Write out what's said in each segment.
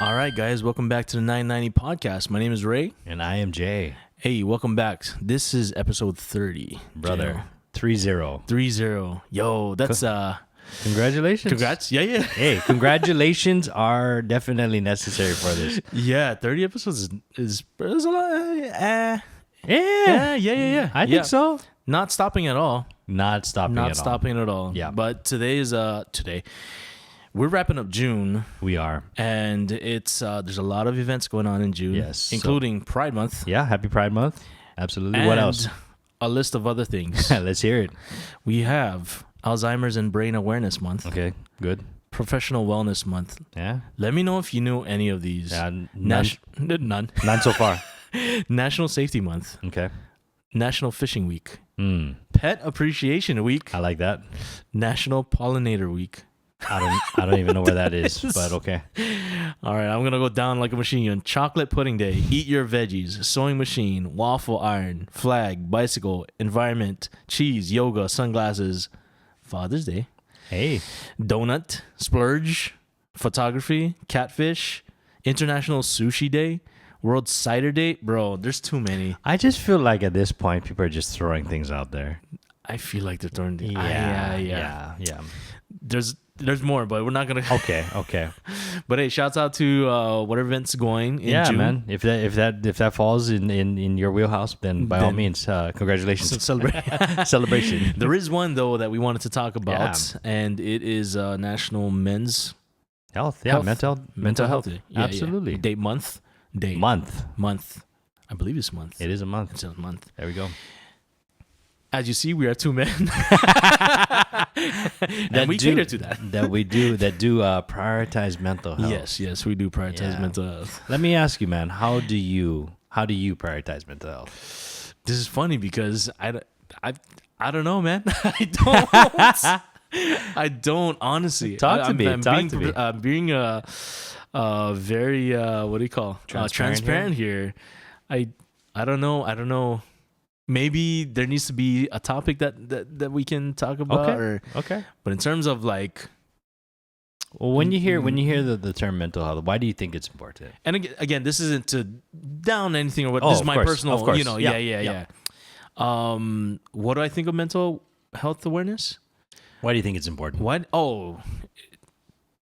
All right, guys, welcome back to the 990 podcast. My name is Ray. And I am Jay. Hey, welcome back. This is episode 30. Brother. 3-0. 3-0. Yo, that's Congratulations. congrats. Yeah. Hey, congratulations are definitely necessary for this. Yeah, 30 episodes is a lot. Yeah. Yeah. I think so. Not stopping at all. Not stopping Not at stopping at all. Yeah. But today we're wrapping up June. all. We are. And it's there's a lot of events going on in June. Yes. Including Pride Month. Yeah, happy Pride Month. Absolutely. And what else? A list of other things. Let's hear it. We have Alzheimer's and Brain Awareness Month. Okay, good. Professional Wellness Month. Yeah. Let me know if you knew any of these. None. None. None so far. National Safety Month. Okay. National Fishing Week. Mm, Pet Appreciation Week. I like that. National Pollinator Week. I don't even know where that is, but okay. All right, I'm going to go down like a machine gun. Chocolate Pudding Day. Eat Your Veggies. Sewing Machine. Waffle Iron. Flag. Bicycle. Environment. Cheese. Yoga. Sunglasses. Father's Day. Hey. Donut. Splurge. Photography. Catfish. International Sushi Day. World Cider Day. Bro, there's too many. I just feel like at this point, people are just throwing things out there. I feel like they're throwing. Yeah. There's more, but we're not gonna. Okay. But hey, shouts out to what events going in Yeah, June. man. If that falls in your wheelhouse, then by all Then- means, congratulations. So celebrate. Celebration. There is one though that we wanted to talk about, and it is National Men's Health. Yeah, Health. mental health. Day. Yeah. Absolutely. Day month. Month. I believe it's month. It is a month. It's a month. There we go. As you see, we are two men, and we cater to that. that do prioritize mental health. Yes, we do prioritize Yeah. mental health. Let me ask you, man. How do you prioritize mental health? This is funny because I don't know, man. I don't honestly. Talk to me. I'm being very what do you call transparent here. I don't know. Maybe there needs to be a topic that we can talk about. Okay. But in terms of like, Well, when you hear the term mental health, why do you think it's important? and again, this isn't to down anything or what. Oh, This is of my course, personal, of course. Yeah. What do I think of mental health awareness? Why do you think it's important? What? Oh,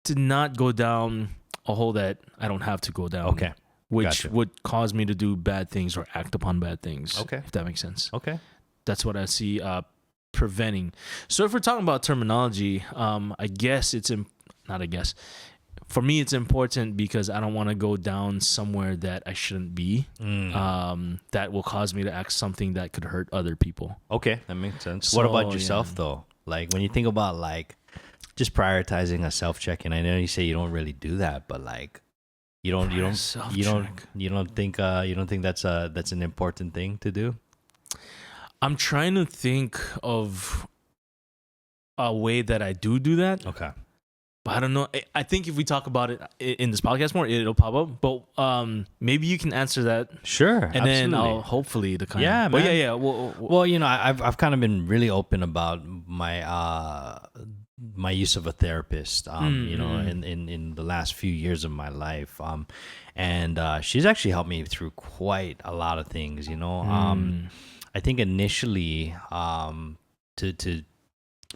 to not go down a hole that I don't have to go down. Okay. Which Gotcha. would cause me to do bad things or act upon bad things. Okay. If that makes sense. Okay. That's what I see preventing. So if we're talking about terminology, I guess not I guess. For me, it's important because I don't want to go down somewhere that I shouldn't be. That will cause me to act something that could hurt other people. Okay, that makes sense. So, What about yourself yeah. though? Like when you think about like just prioritizing a self check, and I know you say you don't really do that, but like you don't think that's an important thing to do? I'm trying to think of a way that I do that, Okay. but I don't know. I think if we talk about it in this podcast more, it'll pop up. But maybe you can answer that, Sure. and then I'll hopefully the kind. Yeah, But man. yeah. Well, I've kind of been really open about my use of a therapist. In the last few years of my life, and she's actually helped me through quite a lot of things. I think initially, to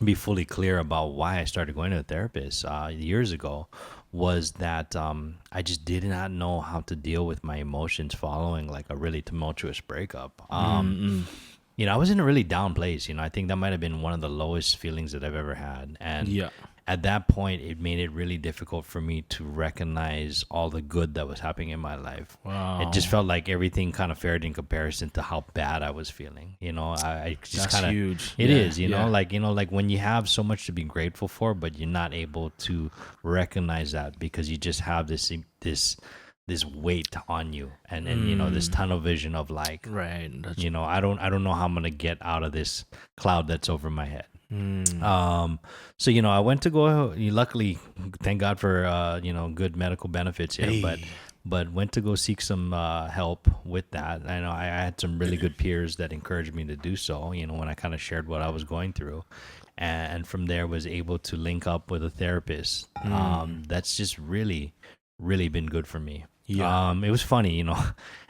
be fully clear about why I started going to a therapist years ago was that I just did not know how to deal with my emotions following like a really tumultuous breakup. I was in a really down place. I think that might have been one of the lowest feelings that I've ever had. And Yeah. at that point, it made it really difficult for me to recognize all the good that was happening in my life. Wow. It just felt like everything kind of fared in comparison to how bad I was feeling. I just That's kind of huge. It Yeah, is, yeah. like when you have so much to be grateful for, but you're not able to recognize that because you just have this weight on you, and this tunnel vision of like, Right. I don't know how I'm gonna get out of this cloud that's over my head. So I went to go. Luckily, thank God for good medical benefits here, but went to go seek some help with that. I know I had some really good peers that encouraged me to do so. When I kind of shared what I was going through, and from there was able to link up with a therapist. That's just really really been good for me. Yeah. It was funny, you know.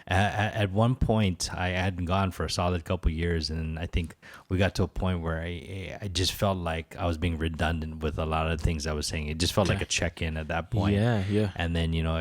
At one point, I hadn't gone for a solid couple years, and I think we got to a point where I just felt like I was being redundant with a lot of the things I was saying. It just felt like a check-in at that point. Yeah. And then, you know,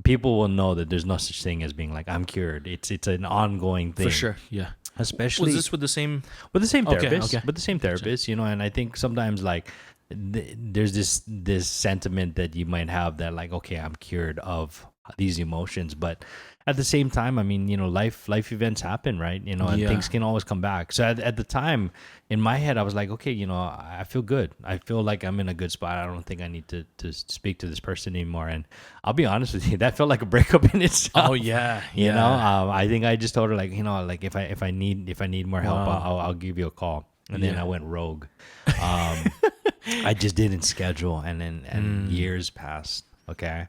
people will know that there's no such thing as being like I'm cured. It's an ongoing thing For sure. Yeah. especially Was this with the same? with the same Okay, therapist. okay. With the same therapist, you know. And I think sometimes like there's this sentiment that you might have that like, okay, I'm cured of these emotions, but at the same time, I mean, you know, life events happen, right? You know, and Yeah. things can always come back. So at the time, in my head, I was like, okay, you know, I feel good. I feel like I'm in a good spot. I don't think I need to speak to this person anymore. And I'll be honest with you, that felt like a breakup in itself. Oh yeah. You know, I think I just told her like, you know, like if I need more help, Wow. I'll give you a call. And then Yeah. I went rogue. I just didn't schedule, and then years passed. Okay.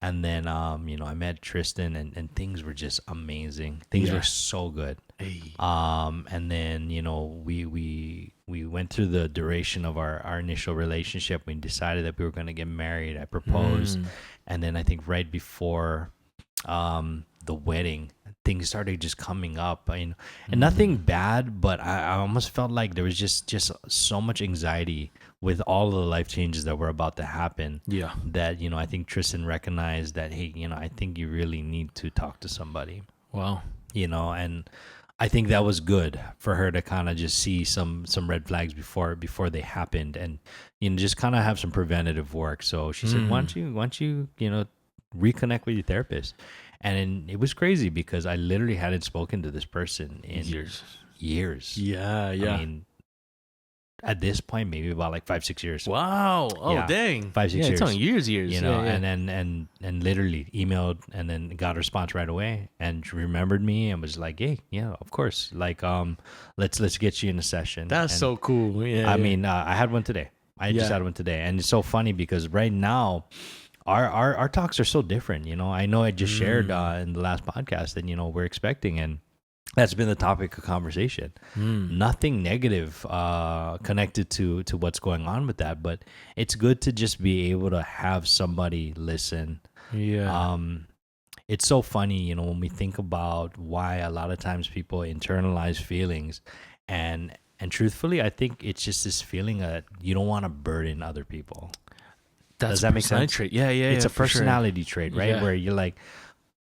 And then, you know, I met Tristan, and things were just amazing. Things Yeah. were so good. Hey. And then, you know, we went through the duration of our initial relationship. We decided that we were going to get married. I proposed. And then I think right before the wedding, things started just coming up. And nothing bad, but I almost felt like there was just so much anxiety with all of the life changes that were about to happen. Yeah. That, you know, I think Tristan recognized that, hey, you know, I think you really need to talk to somebody, Wow. you know. And I think that was good for her to kind of just see some red flags before they happened, and, you know, just kind of have some preventative work. So she said, why don't you, you know, reconnect with your therapist? And it was crazy because I literally hadn't spoken to this person in years. Yeah. I mean, at this point, maybe about like 5-6 years. Wow. Oh, Yeah. dang. 5-6 yeah, years. It's on years. You know, Yeah. and literally emailed and then got a response right away, and she remembered me and was like, hey, yeah, of course, like let's get you in a session. That's And so cool. Yeah. I mean, I had one today. I just Yeah. had one today, and it's so funny because right now our talks are so different. You know, I know I just shared in the last podcast that, you know, we're expecting, and that's been the topic of conversation. Nothing negative connected to what's going on with that, but it's good to just be able to have somebody listen. Yeah. It's so funny, you know, when we think about why a lot of times people internalize feelings, and truthfully, I think it's just this feeling that you don't want to burden other people. That's Does that make sense? Trait. Yeah. It's a for sure. personality trait, right? Yeah. Where you're like,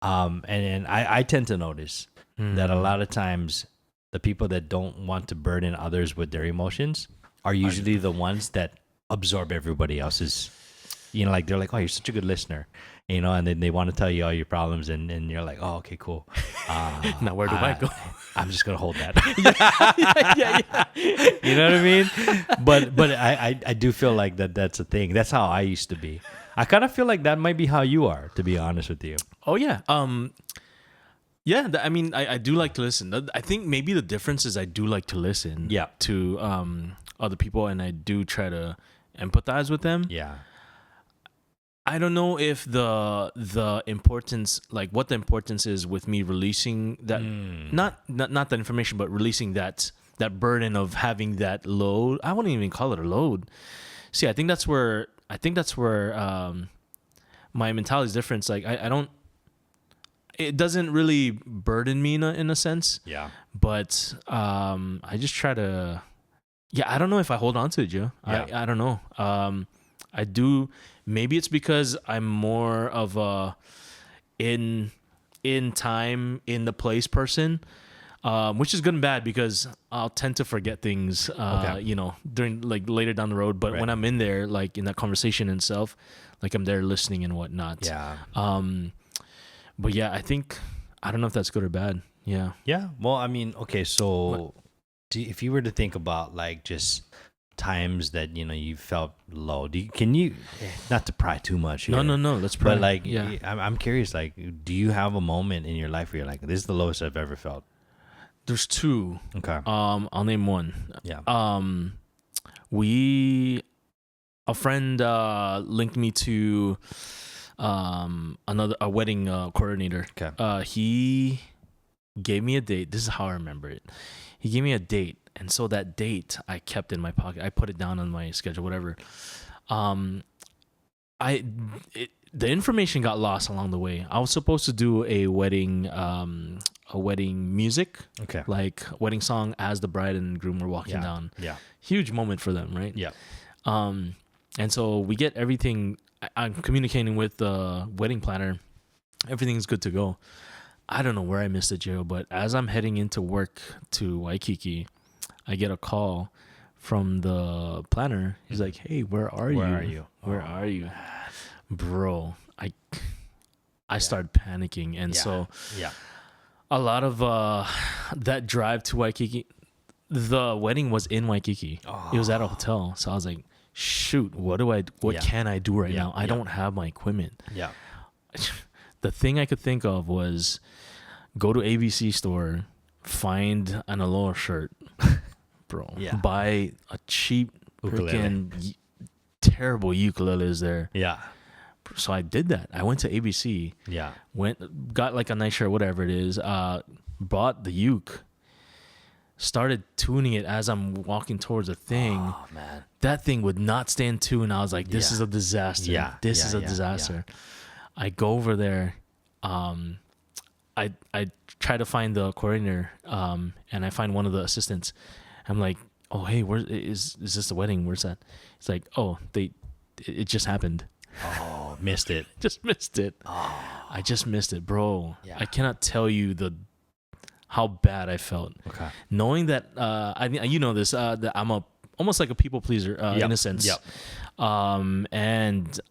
and I tend to notice that a lot of times the people that don't want to burden others with their emotions are usually the ones that absorb everybody else's, you know, like they're like, oh, you're such a good listener, you know, and then they want to tell you all your problems, and you're like, oh, okay, cool. Now where do I go? I'm just gonna hold that. yeah. You know what I mean? But I do feel like that's a thing. That's how I used to be. I kind of feel like that might be how you are, to be honest with you. Oh yeah. Yeah. I mean, I do like to listen. I think maybe the difference is I do like to listen. Yeah. To other people, and I do try to empathize with them. Yeah. I don't know if the importance, like what the importance is with me releasing that, not the information, but releasing that burden of having that load. I wouldn't even call it a load. See, I think that's where my mentality is different. It's like I don't. It doesn't really burden me in a sense. Yeah. But I just try to. Yeah, I don't know if I hold on to it, Joe. Yeah. I don't know. I do. Maybe it's because I'm more of a in time, in the place person, which is good and bad because I'll tend to forget things, you know, during like later down the road. But when I'm in there, like in that conversation itself, like I'm there listening and whatnot. Yeah. But yeah, I don't know if that's good or bad. Yeah. Yeah. Well, I mean, okay, so if you were to think about like just times that, you know, you felt low, can you, not to pry too much here, No, let's pray. but like, yeah. I'm curious, like, do you have a moment in your life where you're like, this is the lowest I've ever felt? There's two. Okay. I'll name one. Yeah. A friend linked me to a wedding coordinator. Okay. He gave me a date. This is how I remember it. He gave me a date, and so that date I kept in my pocket. I put it down on my schedule, whatever. The information got lost along the way. I was supposed to do a wedding music, Okay. like wedding song as the bride and groom were walking down. Yeah. Huge moment for them, right? Yeah. And so we get everything. I'm communicating with the wedding planner. Everything's good to go. I don't know where I missed it, Joe, but as I'm heading into work to Waikiki, I get a call from the planner. He's like, "Hey, where are you? Where are you, bro?" I started panicking, and so a lot of that drive to Waikiki, the wedding was in Waikiki. It was at a hotel, so I was like, "Shoot, what can I do right now? I don't have my equipment." Yeah. The thing I could think of was go to ABC store, find an Aloha shirt, bro. Yeah. Buy a cheap Ukulele. freaking terrible ukuleles there. Yeah. So I did that. I went to ABC, Yeah. got like a nice shirt, whatever it is, bought the uke, started tuning it as I'm walking towards the thing. Oh man. That thing would not stay in tune. I was like, this is a disaster. Yeah. This is a disaster. I go over there. I try to find the coordinator, and I find one of the assistants. I'm like, "Oh, hey, where is this the wedding? Where's that?" It's like, "Oh, it just happened." Oh, missed it. Just missed it. Oh. I just missed it, bro. Yeah. I cannot tell you how bad I felt. Okay. Knowing that you know this, that I'm almost like a people pleaser in a sense. Yep. And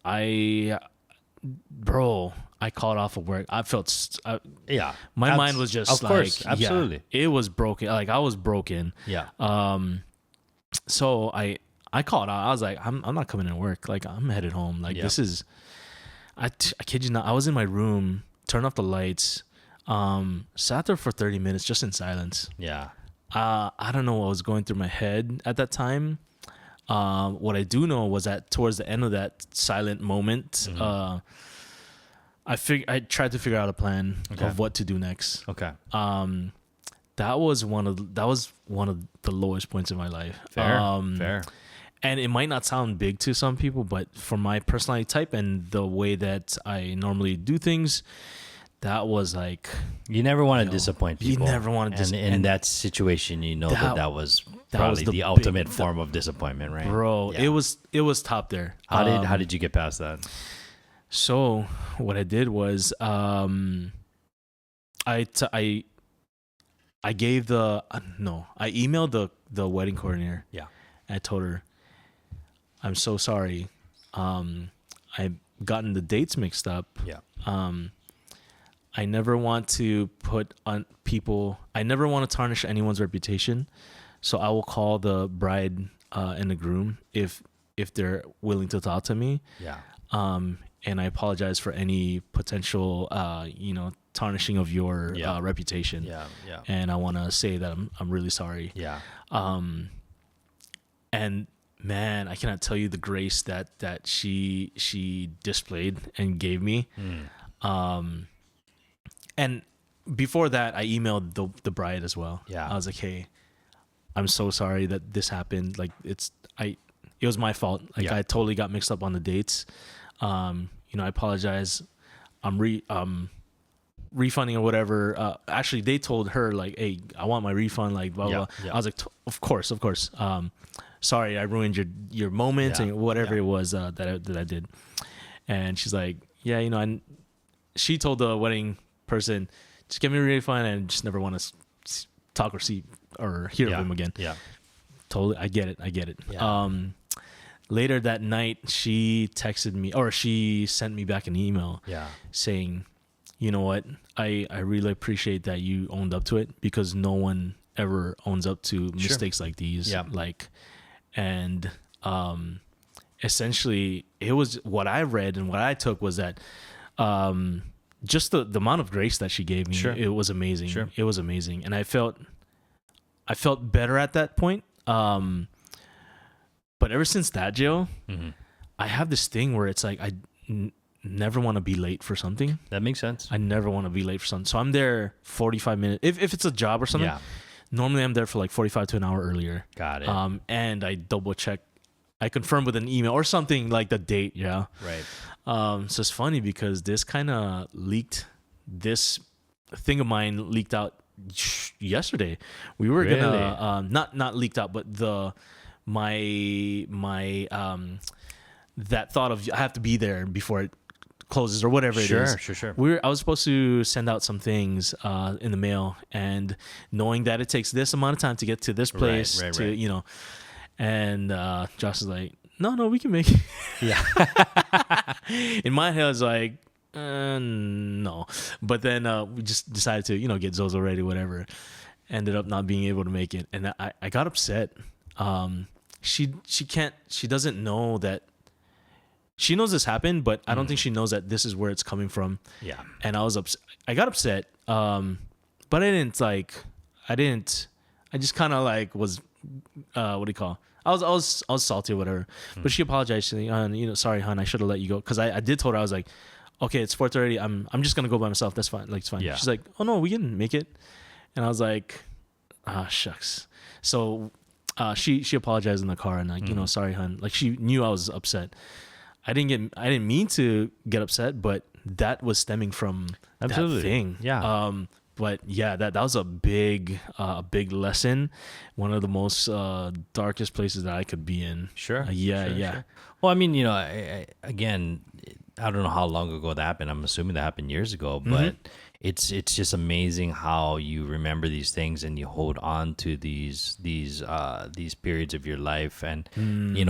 I called off of work. I felt my mind was just of course, like, absolutely. it was broken. Like I was broken. Yeah. So I called out. I was like, I'm not coming to work. Like I'm headed home. Like this is, I kid you not. I was in my room, turned off the lights, sat there for 30 minutes just in silence. Yeah. I don't know what was going through my head at that time. What I do know was that towards the end of that silent moment, I tried to figure out a plan of what to do next. Okay. That was one of the lowest points in my life. Fair. And it might not sound big to some people, but for my personality type and the way that I normally do things, that was like, you never want to disappoint people. You never want to disappoint. And in that situation, you know that was probably the big, ultimate form of disappointment, right? Bro, Yeah. it was top there. How did you get past that? So what I did was I emailed the wedding coordinator. Yeah. And I told her, I'm so sorry. I've gotten the dates mixed up. Yeah. I never want to put on people. I never want to tarnish anyone's reputation. So I will call the bride and the groom if they're willing to talk to me. Yeah. And I apologize for any potential, tarnishing of your reputation. Yeah. Yeah. And I want to say that I'm really sorry. Yeah. And man, I cannot tell you the grace that she displayed and gave me. And before that, I emailed the bride as well. Yeah. I was like, hey, I'm so sorry that this happened. Like it was my fault. Like I totally got mixed up on the dates. I apologize. I'm refunding or whatever. Actually, they told her like, hey, I want my refund. Like blah blah. Yeah. I was like, of course. Sorry, I ruined your moment and whatever it was that I did. And she's like, yeah, and she told the wedding person, just give me a refund and just never want to talk or see or hear of him again. Yeah. Totally. I get it. Yeah. Later that night, she texted me or she sent me back an email saying, you know what? I really appreciate that you owned up to it because no one ever owns up to mistakes like these. Yeah. And essentially it was what I read and what I took was that just the amount of grace that she gave me, it was amazing. Sure. It was amazing. And I felt better at that point. But ever since that, Joe, I have this thing where it's like I never want to be late for something. That makes sense. I never want to be late for something. So I'm there 45 minutes. If it's a job or something, normally I'm there for like 45 to an hour earlier. Got it. And I double check I confirmed with an email or something like the date. Yeah. Right. So it's funny because this kind of leaked. This thing of mine leaked out yesterday. We were Really? gonna not leaked out, but my that thought of I have to be there before it closes or whatever it is. Sure. I was supposed to send out some things in the mail, and knowing that it takes this amount of time to get to this place, Right. you know, and Josh is like, no, we can make it. Yeah. In my head, I was like, no, but then we just decided to get Zozo ready, whatever. Ended up not being able to make it, and I got upset. She doesn't know that. She knows this happened, but I don't think she knows that this is where it's coming from. Yeah. And I was upset. I got upset. But I just kind of like was, what do you call? I was salty or whatever. But she apologized to me. Sorry, hon, I should have let you go. Cause I did told her, I was like, okay, it's 4:30. I'm just going to go by myself. That's fine. Like, it's fine. Yeah. She's like, oh no, we can make it. And I was like, shucks. So, she apologized in the car and like, sorry, hon. Like she knew I was upset. I didn't mean to get upset, but that was stemming from Absolutely. that thing. Yeah. But yeah, that was a big lesson. One of the most darkest places that I could be in. Sure. Yeah. Well, I mean, again, I don't know how long ago that happened. I'm assuming that happened years ago, but it's just amazing how you remember these things and you hold on to these periods of your life, and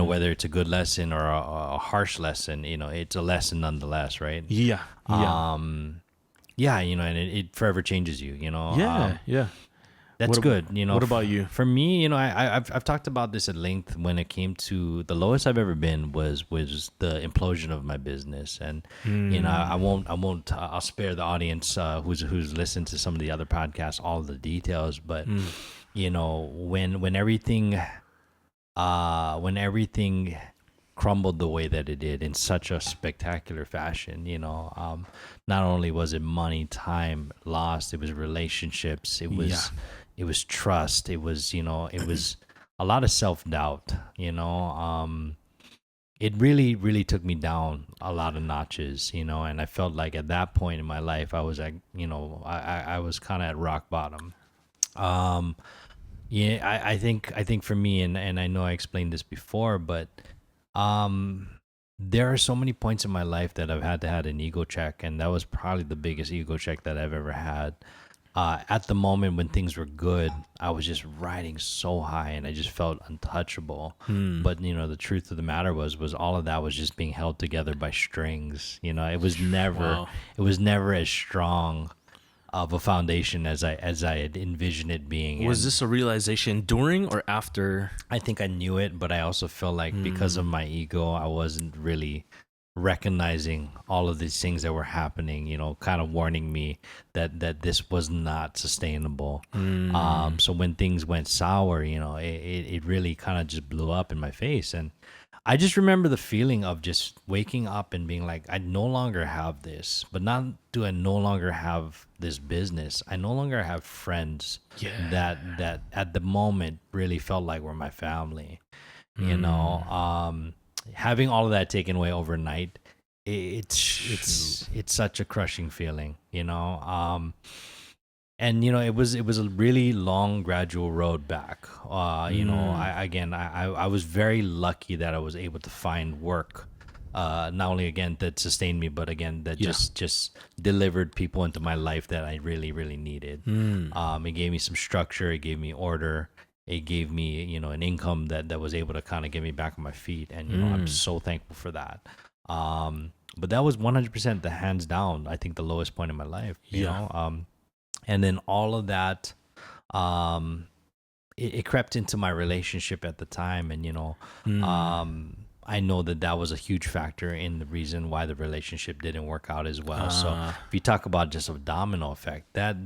whether it's a good lesson or a harsh lesson, it's a lesson nonetheless, right? Yeah. And it forever changes you. Yeah. That's good. What about you? For me, I've talked about this at length when it came to the lowest I've ever been was the implosion of my business, and I'll spare the audience who's listened to some of the other podcasts all the details, but when everything crumbled the way that it did in such a spectacular fashion, not only was it money, time lost, it was relationships, it was trust, it was a lot of self-doubt. It really took me down a lot of notches, and I felt like at that point in my life I was like, I was kind of at rock bottom. I think for me, and I know I explained this before, but there are so many points in my life that I've had to have an ego check, and that was probably the biggest ego check that I've ever had. At the moment when things were good, I was just riding so high and I just felt untouchable. But the truth of the matter was all of that was just being held together by strings. It was never as strong of a foundation as I had envisioned it being. Was this a realization during or after? I think I knew it, but I also felt like because of my ego, I wasn't really recognizing all of these things that were happening, kind of warning me that this was not sustainable. So when things went sour, it really kind of just blew up in my face. And I just remember the feeling of just waking up and being like, I no longer have this, but not do I no longer have this business. I no longer have friends that at the moment really felt like were my family, having all of that taken away overnight, it's such a crushing feeling, and it was a really long gradual road back. I was very lucky that I was able to find work, not only again that sustained me, but again that just delivered people into my life that I really needed. It gave me some structure, it gave me order. It gave me, an income that was able to kind of get me back on my feet. And, I'm so thankful for that. But that was 100% the hands down, I think, the lowest point in my life, you know? And then all of that, it crept into my relationship at the time. And, I know that was a huge factor in the reason why the relationship didn't work out as well. So if you talk about just a domino effect, that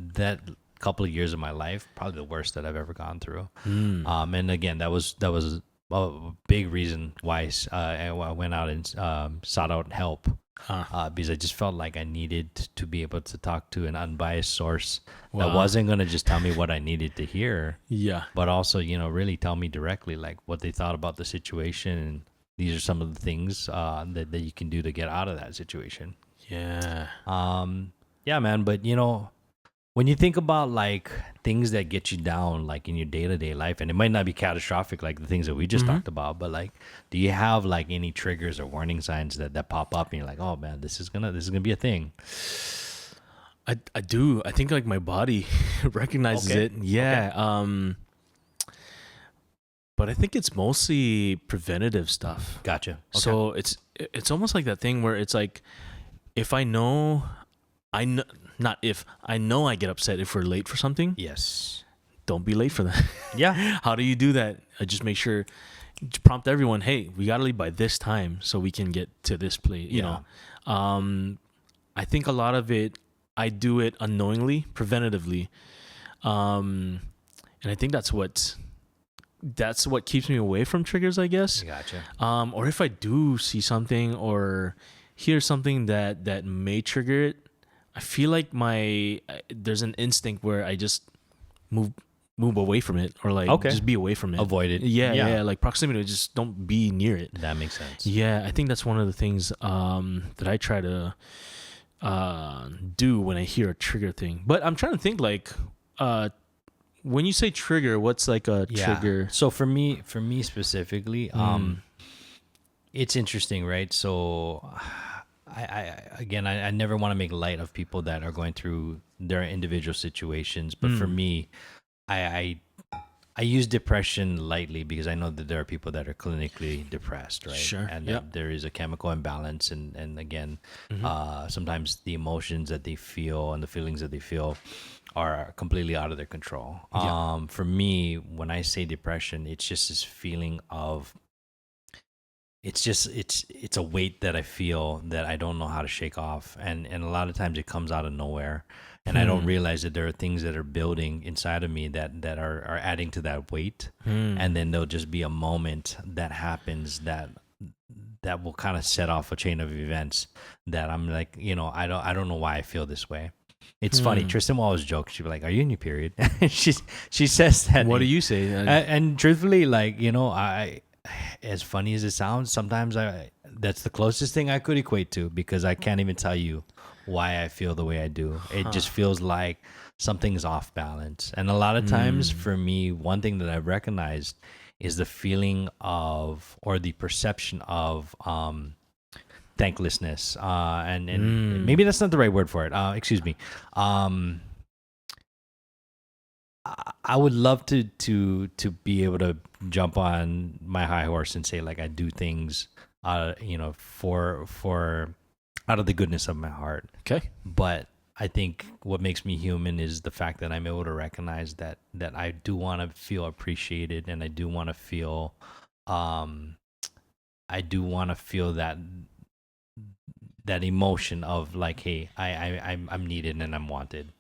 couple of years of my life, probably the worst that I've ever gone through. And again, that was a big reason why I went out and sought out help, because I just felt like I needed to be able to talk to an unbiased source that wasn't going to just tell me what I needed to hear, but also really tell me directly like what they thought about the situation, and these are some of the things that you can do to get out of that situation. Yeah. Yeah, man. But when you think about like things that get you down, like in your day to day life, and it might not be catastrophic like the things that we just talked about, but like, do you have like any triggers or warning signs that pop up, and you're like, oh man, this is gonna be a thing? I do. I think like my body recognizes Okay. it. Yeah. But I think it's mostly preventative stuff. Gotcha. Okay. So it's almost like that thing where it's like, if I know, not if I know I get upset if we're late for something. Yes. Don't be late for that. Yeah. How do you do that? I just make sure, prompt everyone. Hey, we gotta leave by this time so we can get to this place. You know, I think a lot of it, I do it unknowingly, preventatively, and I think that's what keeps me away from triggers, I guess. Gotcha. Or if I do see something or hear something that may trigger it, I feel like there's an instinct where I just move away from it, or like just be away from it. Avoid it. Yeah. Like proximity, just don't be near it. That makes sense. Yeah, I think that's one of the things that I try to do when I hear a trigger thing. But I'm trying to think like, when you say trigger, what's like a trigger? So for me specifically, it's interesting, right? So I never want to make light of people that are going through their individual situations, but for me, I use depression lightly because I know that there are people that are clinically depressed, right? Sure. And that there is a chemical imbalance, and again, sometimes the emotions that they feel and the feelings that they feel are completely out of their control. For me, when I say depression, it's just this feeling of, it's a weight that I feel that I don't know how to shake off, and a lot of times it comes out of nowhere, and I don't realize that there are things that are building inside of me that are adding to that weight, and then there'll just be a moment that happens that will kind of set off a chain of events that I'm like, I don't know why I feel this way. It's funny. Tristan will always joke. She'll be like, "Are you in your period?" she says that. What do you say? And truthfully, like, as funny as it sounds, sometimes that's the closest thing I could equate to, because I can't even tell you why I feel the way I do. It just feels like something's off balance. And a lot of times for me, one thing that I've recognized is the feeling of, or the perception of, thanklessness. And maybe that's not the right word for it. Excuse me. I would love to be able to jump on my high horse and say like I do things, for out of the goodness of my heart. Okay. But I think what makes me human is the fact that I'm able to recognize that I do want to feel appreciated, and I do want to feel, that emotion of like, hey, I'm needed and I'm wanted,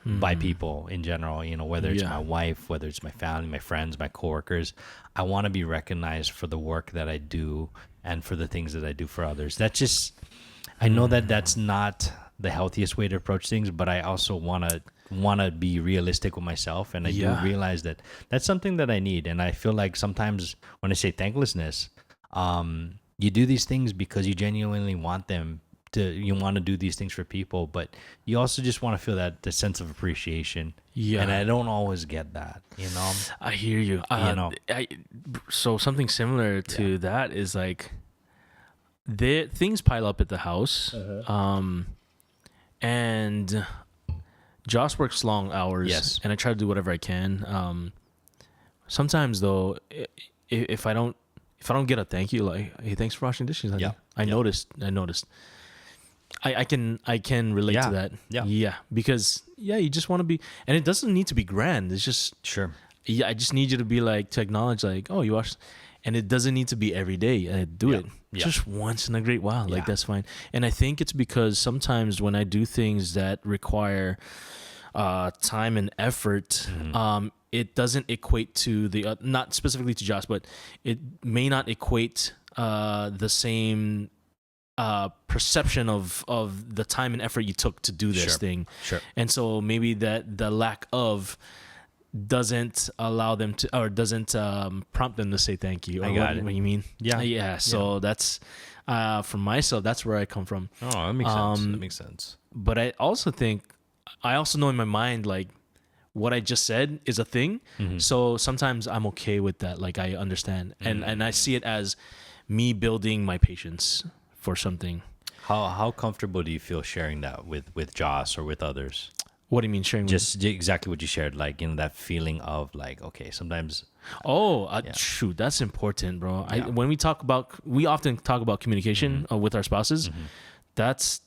by people in general, whether it's my wife, whether it's my family, my friends, my coworkers. I want to be recognized for the work that I do and for the things that I do for others. That's just, I know that that's not the healthiest way to approach things, but I also want to be realistic with myself, and I do realize that that's something that I need. And I feel like sometimes when I say thanklessness, you do these things because you genuinely want them to, you want to do these things for people, but you also just want to feel the sense of appreciation. Yeah. And I don't always get that, I hear you. So something similar to that is like, things pile up at the house. And Josh works long hours, and I try to do whatever I can. Sometimes though, if I don't get a thank you, like, hey, thanks for washing dishes, honey. I noticed. I can relate to that. Yeah. Because you just want to be, and it doesn't need to be grand. It's just Yeah, I just need you to be like, to acknowledge like, oh, you washed, and it doesn't need to be every day. I do it just once in a great while. Like that's fine. And I think it's because sometimes when I do things that require time and effort, it doesn't equate to the not specifically to Josh, but it may not equate the same perception of the time and effort you took to do this thing. And so maybe that the lack of doesn't allow them to, or doesn't prompt them to say thank you. Or I got it. what you mean? Yeah. Yeah. So that's for myself. That's where I come from. Oh, that makes sense. That makes sense. But I also think, I also know in my mind, like, what I just said is a thing. So sometimes I'm okay with that. Like, I understand, and I see it as me building my patience for something. How comfortable do you feel sharing that with Joss or with others? What do you mean sharing? Just exactly what you shared, like, that feeling of like, okay, sometimes. Shoot, that's important, bro. Yeah. When we often talk about communication with our spouses. That's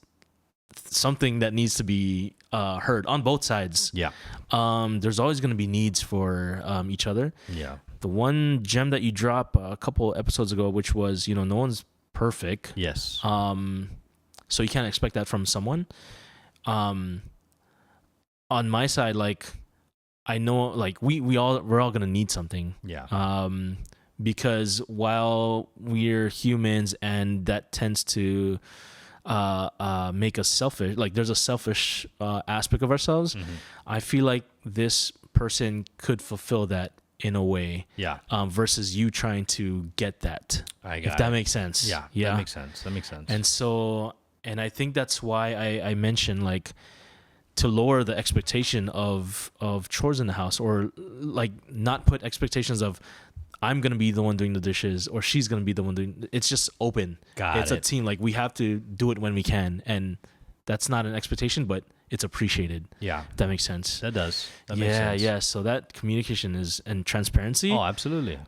something that needs to be heard on both sides. Yeah. There's always going to be needs for each other. Yeah. The one gem that you dropped a couple episodes ago, which was, no one's perfect. Yes. So you can't expect that from someone. On my side, like, I know, like, we're all gonna need something. Yeah. Because while we're humans, and that tends to make us selfish, like, there's a selfish aspect of ourselves. I feel like this person could fulfill that in a way. Yeah. Versus you trying to get that. If that makes sense. Yeah. That makes sense. And I think that's why I mentioned, like, to lower the expectation of chores in the house, or like not put expectations of I'm going to be the one doing the dishes or she's going to be the one doing. It's just open. It's a team. Like, we have to do it when we can. And that's not an expectation, but it's appreciated. Yeah. If that makes sense. That does. That makes sense. Yeah. So that communication and transparency. Oh, absolutely.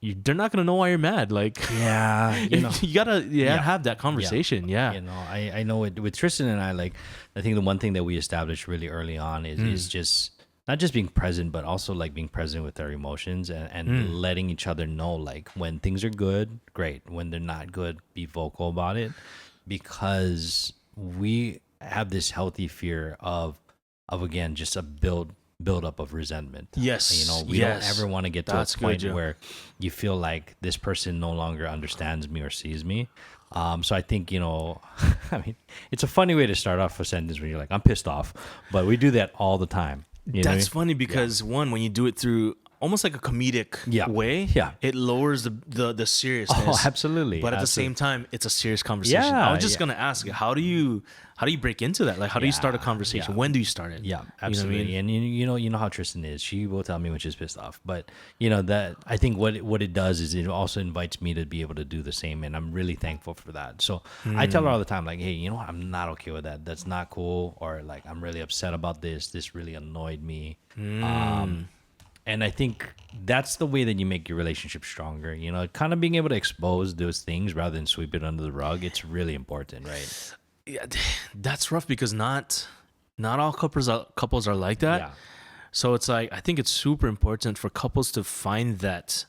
They're not gonna know why you're mad. Like, you gotta have that conversation. Yeah. I know with Tristan and I, like, I think the one thing that we established really early on is just not just being present, but also, like, being present with our emotions and letting each other know, like, when things are good, great. When they're not good, be vocal about it, because we have this healthy fear of again, just a build up of resentment. Yes. We don't ever want to get to a point where you feel like this person no longer understands me or sees me. So I think, I mean, it's a funny way to start off a sentence when you're like, I'm pissed off, but we do that all the time. That's funny because when you do it through almost like a comedic way, it lowers the seriousness. Oh, absolutely. But at the same time, it's a serious conversation. I was just gonna ask, how do you break into that? Like, how do you start a conversation? When do you start it? Yeah, absolutely. And you know how Tristan is. She will tell me when she's pissed off. But that, I think what it does is it also invites me to be able to do the same, and I'm really thankful for that. So I tell her all the time, like, hey, you know what? I'm not okay with that. That's not cool. Or, like, I'm really upset about this. This really annoyed me. And I think that's the way that you make your relationship stronger. Kind of being able to expose those things rather than sweep it under the rug. It's really important, right? Yeah, that's rough because not all couples are like that. Yeah. So it's like, I think it's super important for couples to find that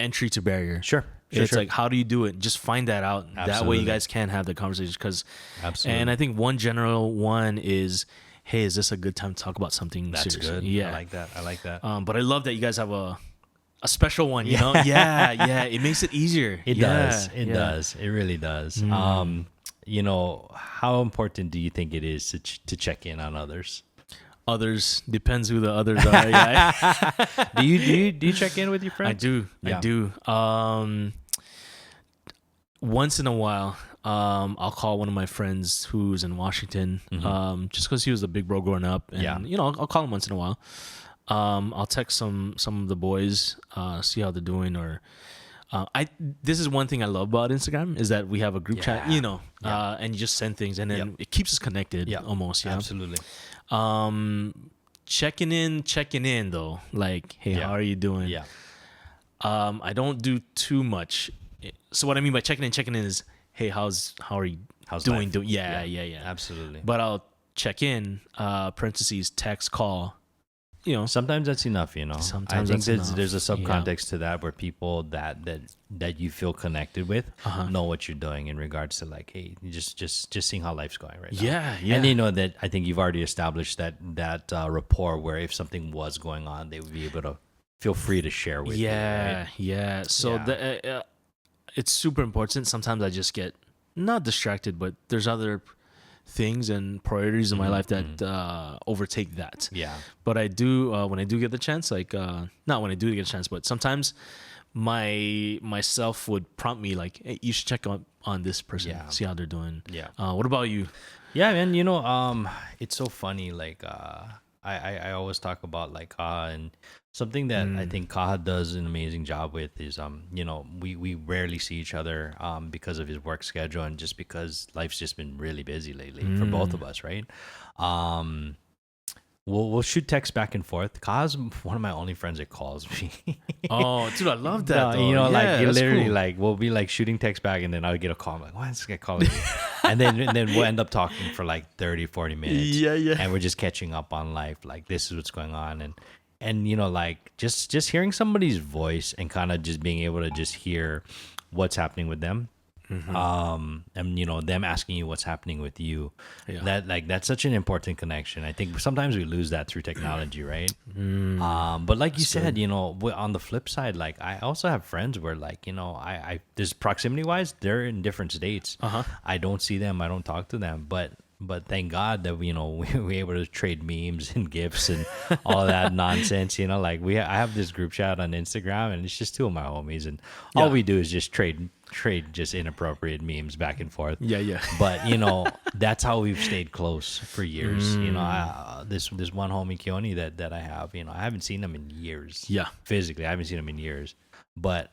entry to barrier. Sure. Like, how do you do it? Just find that out. Absolutely. That way you guys can have the conversation. Absolutely. And I think one general one is, hey, is this a good time to talk about something That's serious? good. Yeah. I like that. But I love that you guys have a special one, you know? Yeah. It makes it easier. It does. It does. It really does. How important do you think it is to check in on others? Others, depends who the others are. Yeah. Do you check in with your friends? I do. Once in a while, I'll call one of my friends who's in Washington, just because he was a big bro growing up, and I'll call him once in a while. I'll text some of the boys, see how they're doing, or this is one thing I love about Instagram is that we have a group chat, and you just send things, and then it keeps us connected almost. Yeah, absolutely. Checking in though, like, hey, how are you doing? Yeah. I don't do too much. So what I mean by checking in is, hey, how are you doing? Life? Yeah. Absolutely. But I'll check in, parentheses, text, call. Sometimes that's enough. Sometimes I think that's there's a subcontext to that where people that you feel connected with know what you're doing in regards to, like, hey, just seeing how life's going right now. Yeah. And that I think you've already established that rapport where if something was going on, they would be able to feel free to share with you. Right? Yeah. So it's super important. Sometimes I just get not distracted, but there's other things and priorities in my life that overtake that. Yeah. But I do when I do get the chance, like not when I do get a chance, but sometimes myself would prompt me like, hey, you should check on this person, Yeah. see how they're doing. Yeah. What about you? Yeah, man, it's so funny. Like, I always talk about like Kaha, and something that I think Kaha does an amazing job with is, we rarely see each other, because of his work schedule and just because life's just been really busy lately for both of us, right? We'll shoot text back and forth. Kaha's one of my only friends that calls me. Oh, dude, I love that. No, though. like you that's literally cool. like we'll be like shooting text back, and then I'll get a call. I'm like, why is this guy calling me? and then we'll end up talking for like 30, 40 minutes. Yeah. And we're just catching up on life. Like, this is what's going on, and like just hearing somebody's voice and kind of just being able to just hear what's happening with them. And them asking you what's happening with you. Yeah. That's such an important connection. I think sometimes we lose that through technology, right? But like you said, on the flip side, like, I also have friends where, like, I there's proximity wise, they're in different states. I don't see them, I don't talk to them, but thank God that we were able to trade memes and gifs and all of that nonsense. Like, I have this group chat on Instagram, and it's just two of my homies, and all we do is just trade just inappropriate memes back and forth. Yeah. But that's how we've stayed close for years. This one homie Keone that I have, I haven't seen him in years. Yeah. Physically, I haven't seen him in years, but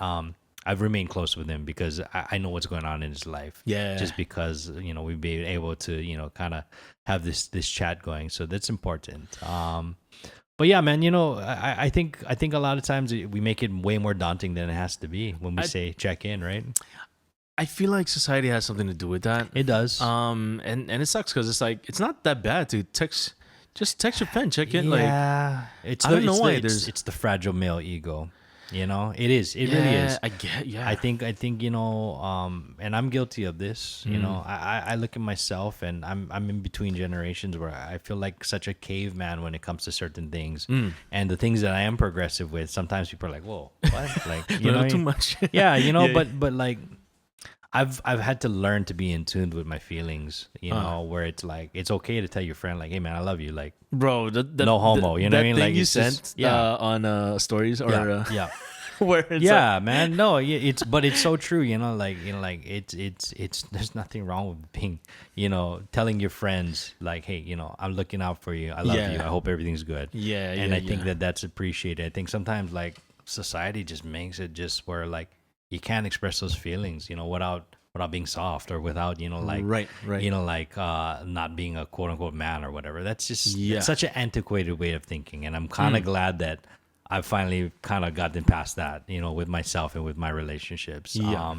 I've remained close with him because I know what's going on in his life. Yeah. Just because we've been able to kind of have this chat going, so that's important. But yeah, man, I think a lot of times we make it way more daunting than it has to be when we say check in, right? I feel like society has something to do with that. It does. And it sucks because it's like, it's not that bad to text your friend, check in. Yeah, I don't know why it's the fragile male ego. It is. It really is. I get. Yeah. I think and I'm guilty of this. I look at myself, and I'm in between generations where I feel like such a caveman when it comes to certain things, and the things that I am progressive with. Sometimes people are like, "Whoa, what?" Like, too much. Yeah, but like, I've had to learn to be in tune with my feelings. Where it's like, it's okay to tell your friend, like, "Hey, man, I love you." Like, bro, no homo. You know what I mean? Thing Like, you it's sent just, on stories or yeah. where it's Man, no, but it's so true. Like it's there's nothing wrong with being, telling your friends, like, hey, I'm looking out for you. I love you. I hope everything's good. Yeah. And I think that's appreciated. I think sometimes, like, society just makes it just where, like, you can't express those feelings, without being soft, or without, like, right. like, not being a quote unquote man or whatever. That's just it's such an antiquated way of thinking. And I'm kind of glad that I've finally kind of gotten past that, with myself and with my relationships. Yeah.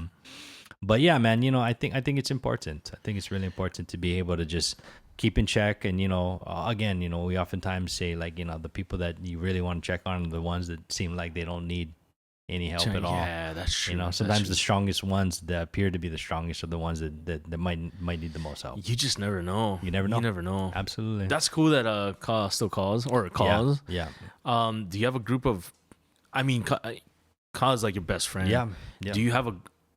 But yeah, man, I think it's important. I think it's really important to be able to just keep in check. And, again, we oftentimes say, like, the people that you really want to check on are the ones that seem like they don't need any help at all. Yeah, that's true. Sometimes the strongest ones that appear to be the strongest are the ones that might need the most help. You just never know. You never know. Absolutely. Absolutely. That's cool that Ka still calls or calls. Yeah. Do you have a group of? I mean, Ka is like your best friend. Yeah. Do you have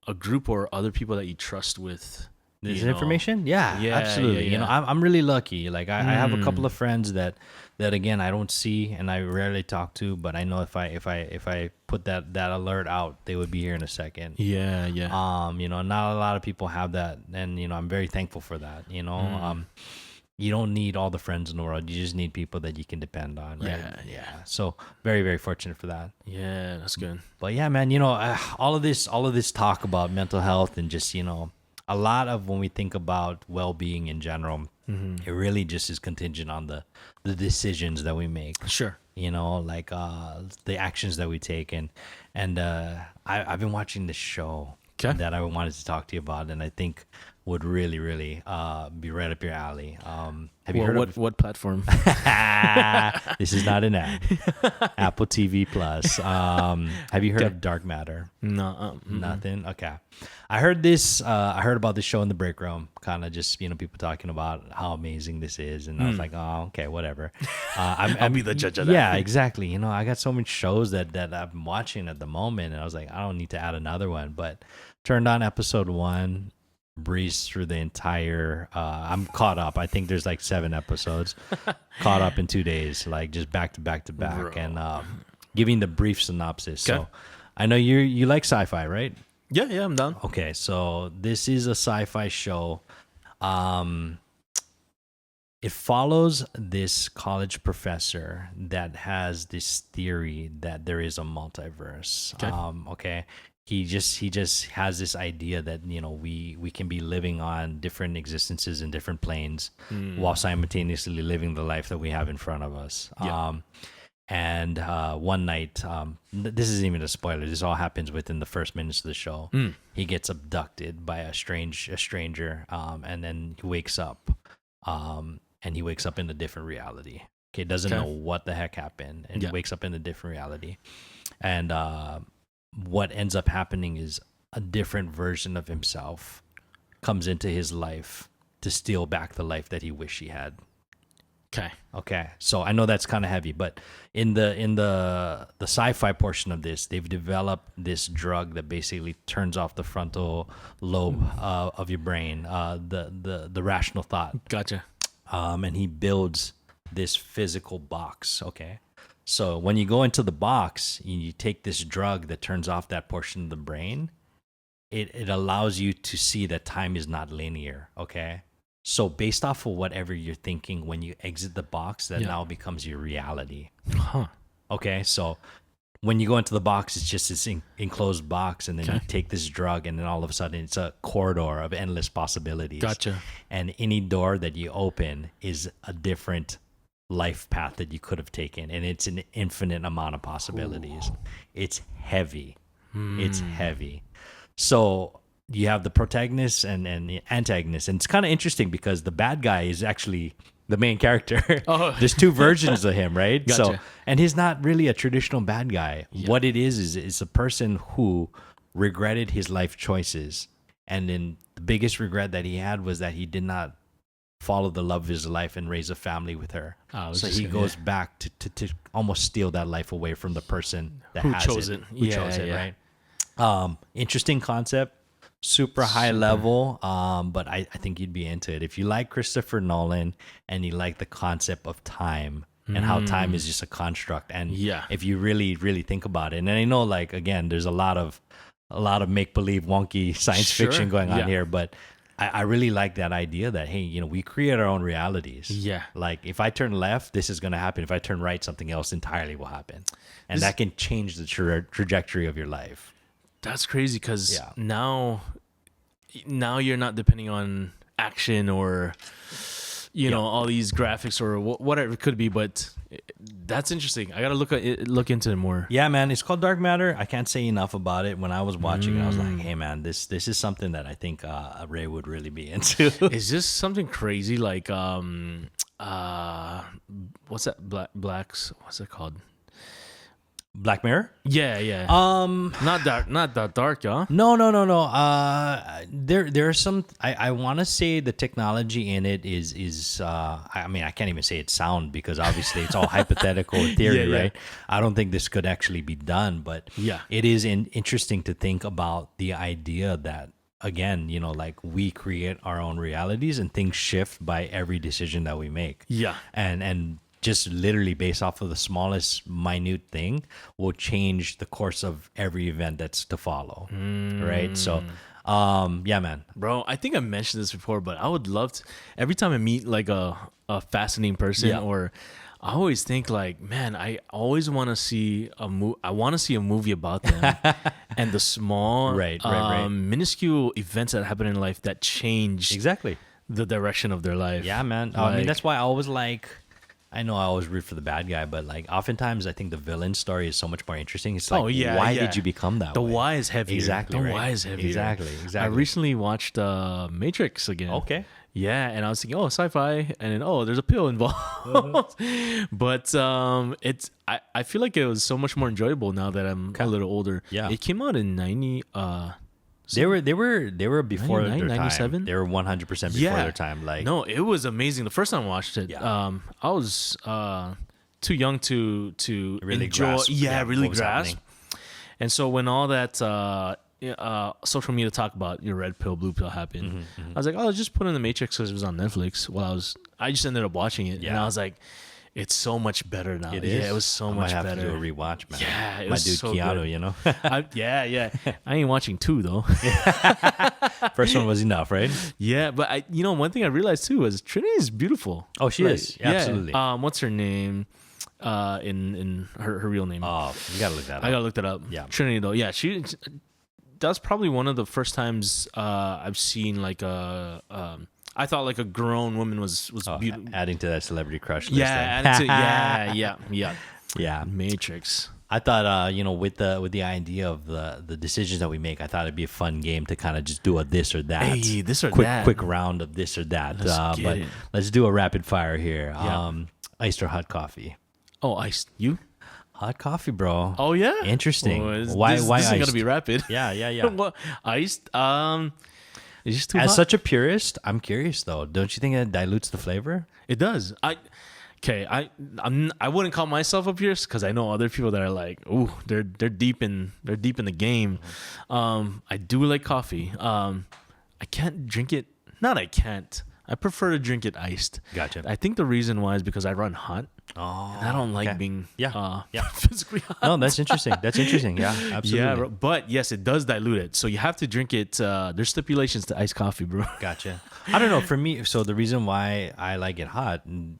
a group or other people that you trust with this information? Yeah, absolutely. Yeah. I'm really lucky. Like, I have a couple of friends that again, I don't see and I rarely talk to, but I know if I put that alert out, they would be here in a second. Yeah. Not a lot of people have that, and I'm very thankful for that. You don't need all the friends in the world. You just need people that you can depend on, right? Yeah. So very, very fortunate for that. Yeah, that's good. But yeah, man, all of this talk about mental health and just, a lot of when we think about well-being in general, it really just is contingent on the decisions that we make. Sure. Like the actions that we take. And I've been watching this show that I wanted to talk to you about, and I think would really, really be right up your alley. Have you heard of what platform? This is not an ad. Apple TV Plus. Have you heard of Dark Matter? No, nothing. Okay, I heard this. I heard about this show in the break room. Kind of just people talking about how amazing this is, and I was like, oh, okay, whatever. I'll be the judge of that. Yeah, exactly. I got so many shows that I'm watching at the moment, and I was like, I don't need to add another one. But turned on episode 1. breeze through the entire. I'm caught up. I think there's like 7 episodes. Caught up in 2 days, like just back to back to back, Bro. and giving the brief synopsis. Okay. So, I know you like sci-fi, right? Yeah, I'm down. Okay, so this is a sci-fi show. It follows this college professor that has this theory that there is a multiverse. Okay. He just has this idea that we can be living on different existences in different planes while simultaneously living the life that we have in front of us. Yeah. And one night, this isn't even a spoiler. This all happens within the first minutes of the show. He gets abducted by a stranger, and then he wakes up. And he wakes up in a different reality. Okay, doesn't know what the heck happened, and he wakes up in a different reality. And what ends up happening is a different version of himself comes into his life to steal back the life that he wished he had. Okay. So I know that's kind of heavy, but in the sci-fi portion of this, they've developed this drug that basically turns off the frontal lobe of your brain, the rational thought. Gotcha. And he builds this physical box. Okay. So when you go into the box, you take this drug that turns off that portion of the brain. It allows you to see that time is not linear. Okay. So based off of whatever you're thinking when you exit the box, that now becomes your reality. Huh. Okay. So when you go into the box, it's just this enclosed box, and then you take this drug, and then all of a sudden it's a corridor of endless possibilities. Gotcha. And any door that you open is a different life path that you could have taken, and it's an infinite amount of possibilities. Ooh. It's heavy. It's heavy. So you have the protagonist and the antagonist, and it's kind of interesting because the bad guy is actually the main character. Oh. There's 2 versions of him, right? Gotcha. So, and he's not really a traditional bad guy. Yeah. What it is a person who regretted his life choices, and then the biggest regret that he had was that he did not follow the love of his life and raise a family with her. So he goes back to almost steal that life away from the person that chose it. Who chose it, right? Interesting concept. Super high level, but I think you'd be into it. If you like Christopher Nolan and you like the concept of time and how time is just a construct, and if you really, really think about it, and I know, like, again, there's a lot of make-believe, wonky science fiction going on here, but I really like that idea that, hey, we create our own realities. Yeah. Like, if I turn left, this is going to happen. If I turn right, something else entirely will happen. And that can change the trajectory of your life. That's crazy because now you're not depending on action or all these graphics or whatever it could be, but that's interesting. I gotta look into it more. Yeah, man, it's called Dark Matter. I can't say enough about it. When I was watching it, I was like, hey, man, this is something that I think Ray would really be into. Is this something crazy like what's that blacks? What's it called? Black Mirror? Yeah. Not that dark, yeah. No. There are some. I want to say the technology in it is. I mean, I can't even say it's sound because obviously it's all hypothetical theory, right? I don't think this could actually be done, but it is interesting to think about the idea that, again, like, we create our own realities and things shift by every decision that we make. Yeah, and just literally based off of the smallest minute thing will change the course of every event that's to follow. Right. So yeah, man. Bro, I think I mentioned this before, but I would love to, every time I meet like a fascinating person, or I always think like, man, I always want to see a movie about them and the small minuscule events that happen in life that change the direction of their life. Yeah, man. I mean, that's why I always I know I always root for the bad guy, but like oftentimes I think the villain story is so much more interesting. It's like, why did you become that way? The why is heavier. Exactly. The why is heavier. Exactly. I recently watched Matrix again. Okay. Yeah, and I was thinking, sci-fi, and then there's a pill involved. But I feel like it was so much more enjoyable now that I'm a little older. Yeah. It came out in 90 They were before 99, their 97? time. They were 100% before their time. Like, no, it was amazing. The first time I watched it, I was too young to really enjoy. Grasp, really grasp. And so when all that social media talk about your red pill, blue pill happened. Mm-hmm. I was like, oh, just put in the Matrix because it was on Netflix. I just ended up watching it, and Yeah. I was like, it's so much better now. It Yeah, is. it was so I much might have better. to do a rewatch, man. Yeah, it my was dude so Keanu, good. you know. Yeah. I ain't watching 2 though. First one was enough, right? Yeah, but one thing I realized too was Trinity is beautiful. Oh, she is. Yeah. Absolutely. What's her name? In her real name. Oh, you gotta look that up. I gotta look that up. Yeah. Trinity though. Yeah, that's probably one of the first times I've seen like I thought like a grown woman was beautiful. Adding to that celebrity crush list. Yeah. Matrix. I thought, with the idea of the decisions that we make, I thought it'd be a fun game to kind of just do a this or that. Hey, this or quick, that. Quick round of this or that. Let's get but it. let's do a rapid fire here. Yeah. Iced or hot coffee? Oh, iced. You? Hot coffee, bro. Oh yeah. Interesting. Oh, Why this iced? is gonna be rapid. Yeah. What, iced? It's just too As hot. such a purist, I'm curious though. Don't you think it dilutes the flavor? It does. I wouldn't call myself a purist because I know other people that are like, ooh, they're deep in the game. I do like coffee. I can't drink it. Not I can't. I prefer to drink it iced. Gotcha. I think the reason why is because I run hot. Oh, And I don't like okay. being Yeah. physically hot. No, that's interesting. Yeah, absolutely. Yeah, bro. But yes, it does dilute it. So you have to drink it. There's stipulations to iced coffee, bro. Gotcha. I don't know. For me, so the reason why I like it hot, and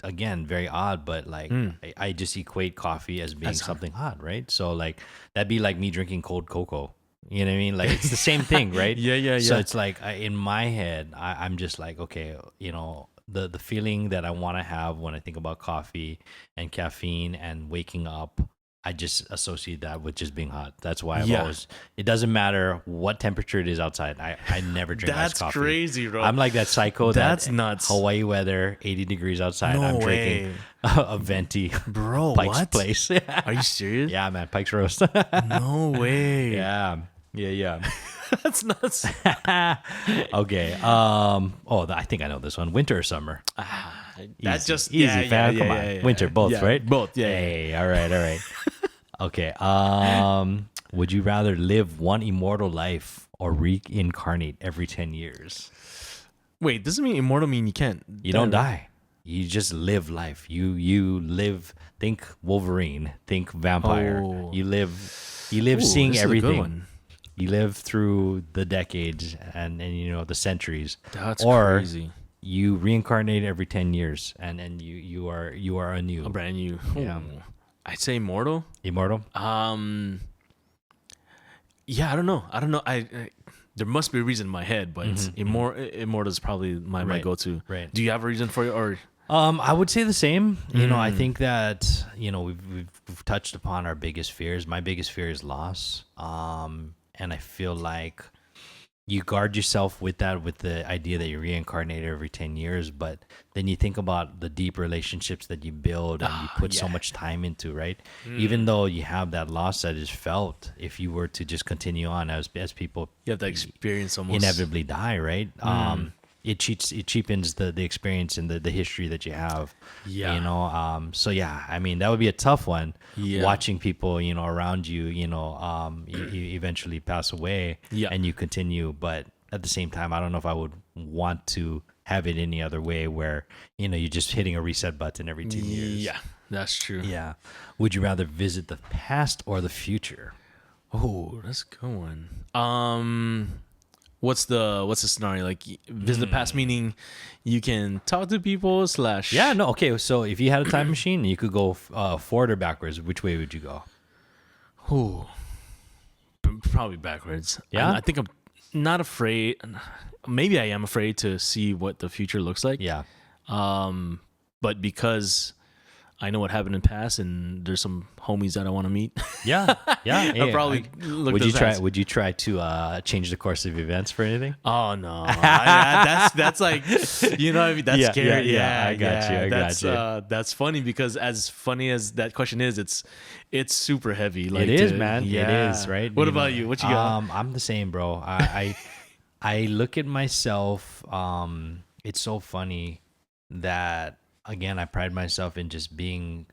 again, very odd, but like I just equate coffee as being something hot, right? So like that'd be like me drinking cold cocoa. You know what I mean? Like it's the same thing, right? Yeah. So it's like in my head, I'm just like, okay, the feeling that I want to have when I think about coffee and caffeine and waking up, I just associate that with just being hot. That's why I've always. It doesn't matter what temperature it is outside. I never drink iced coffee. That's crazy, bro. I'm like that psycho. That's nuts. Hawaii weather, 80 degrees outside. No I'm way. drinking a venti, Bro, Pike's what? Place. Are you serious? Yeah, man, Pike's Roast. No way. Yeah. That's nuts. Okay. I think I know this one. Winter or summer? That's Easy. just easy, fam. Come on. Winter, both, Yeah, right? Both. Yeah. Hey, all right. Okay. Would you rather live one immortal life or reincarnate every 10 years? Wait, doesn't mean immortal mean you can't. You don't die. You just live life. You live. Think Wolverine. Think vampire. Oh. You live Ooh, seeing this is a good everything. one. You live through the decades and the centuries. That's or crazy. you reincarnate every 10 years and you are anew. A brand new. Yeah. Ooh. I'd say immortal. Immortal? Yeah, I don't know. I there must be a reason in my head, but it's immortal is probably my Right, go-to. right. Do you have a reason for it, or? I would say the same. I think that we've touched upon our biggest fears. My biggest fear is loss. And I feel like you guard yourself with the idea that you reincarnate every 10 years, but then you think about the deep relationships that you build and you put so much time into, right? Even though you have that loss that is felt, if you were to just continue on as people, You have to experience almost. inevitably die, right? It cheapens the experience and the history that you have. Yeah. So yeah, I mean that would be a tough one. Yeah. Watching people, around you, you eventually pass away, Yeah. and you continue. But at the same time, I don't know if I would want to have it any other way, where you're just hitting a reset button every 2 years. Yeah, that's true. Yeah. Would you rather visit the past or the future? Oh, that's a good one. What's the scenario? Like visit the past, meaning you can talk to people / Yeah. No. Okay. So if you had a time machine and you could go forward or backwards, which way would you go? Ooh, probably backwards. Yeah? I think I'm not afraid. Maybe I am afraid to see what the future looks like. Yeah. But because I know what happened in the past, and there's some homies that I want to meet. Yeah. I'll probably look. Would to you the try? past. Would you try to change the course of events for anything? Oh no, that's like, I mean, that's Yeah, scary. yeah, I got you. That's funny because as funny as that question is, it's super heavy. Like It is, man. It is, right? What about you? What you got? I'm the same, bro. I look at myself. It's so funny that again I pride myself in just being,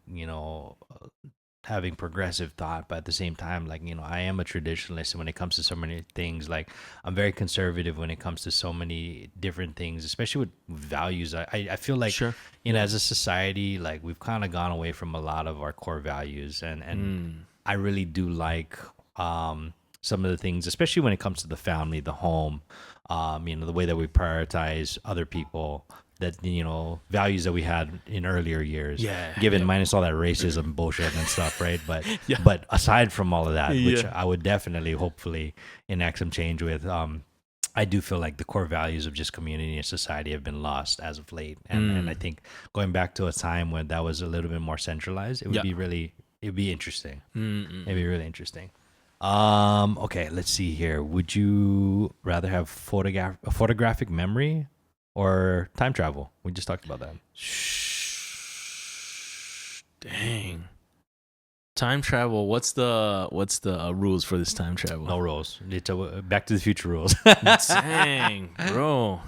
having progressive thought, but at the same time, like, I am a traditionalist, and when it comes to so many things, like, I'm very conservative when it comes to so many different things, especially with values. I feel like, Sure. as a society, like, we've kind of gone away from a lot of our core values, and I really do like some of the things, especially when it comes to the family, the home, the way that we prioritize other people, that, values that we had in earlier years. Yeah, Given yeah. minus all that racism bullshit and stuff, right? But Yeah. but aside from all of that, which Yeah. I would definitely, hopefully, enact some change with, I do feel like the core values of just community and society have been lost as of late, and I think going back to a time when that was a little bit more centralized, it would Yeah. it'd be interesting. Mm-mm. It'd be really interesting. Okay, let's see here. Would you rather have a photographic memory or time travel? We just talked about that. Dang. Time travel. What's the rules for this time travel? No rules. It's Back to the Future rules. Dang, bro.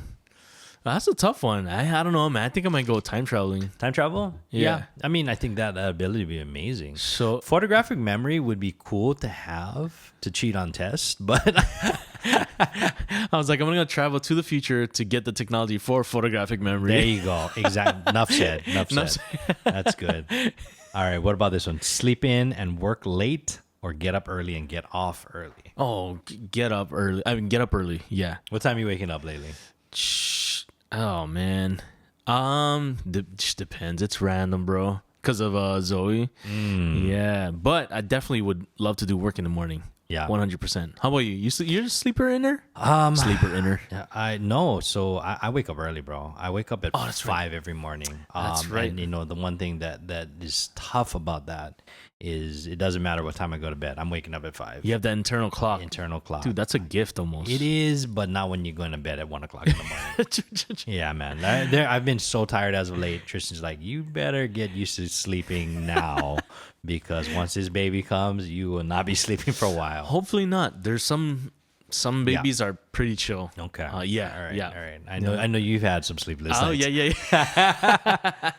That's a tough one. I don't know, man. I think I might go time traveling. Time travel? Yeah. I mean, I think that ability would be amazing. So Photographic memory would be cool to have to cheat on tests, but I was like, I'm gonna travel to the future to get the technology for photographic memory. there you go. Exactly. Enough said. Enough said. That's good. All right. What about this one? Sleep in and work late, or get up early and get off early? Oh, get up early. I mean, get up early. Yeah. What time are you waking up lately? Oh man. Just depends. It's random, bro. Because of Zoe. Yeah, but I definitely would love to do work in the morning. Yeah. 100%. How about you? You're a sleeper inner? Sleeper inner. Yeah, I know. So I wake up early, bro. I wake up at that's 5 every morning. That's right. And the one thing that is tough about that is it doesn't matter what time I go to bed. I'm waking up at 5. You have that internal clock. Internal clock. Dude, that's a gift almost. It is, but not when you're going to bed at 1 o'clock in the morning. Yeah, man. I've been so tired as of late. Tristan's like, you better get used to sleeping now, because once this baby comes, you will not be sleeping for a while. Hopefully not. There's some babies are pretty chill. Okay. Yeah. All right. Yeah. All right. I know you've had some sleepless Oh nights. yeah.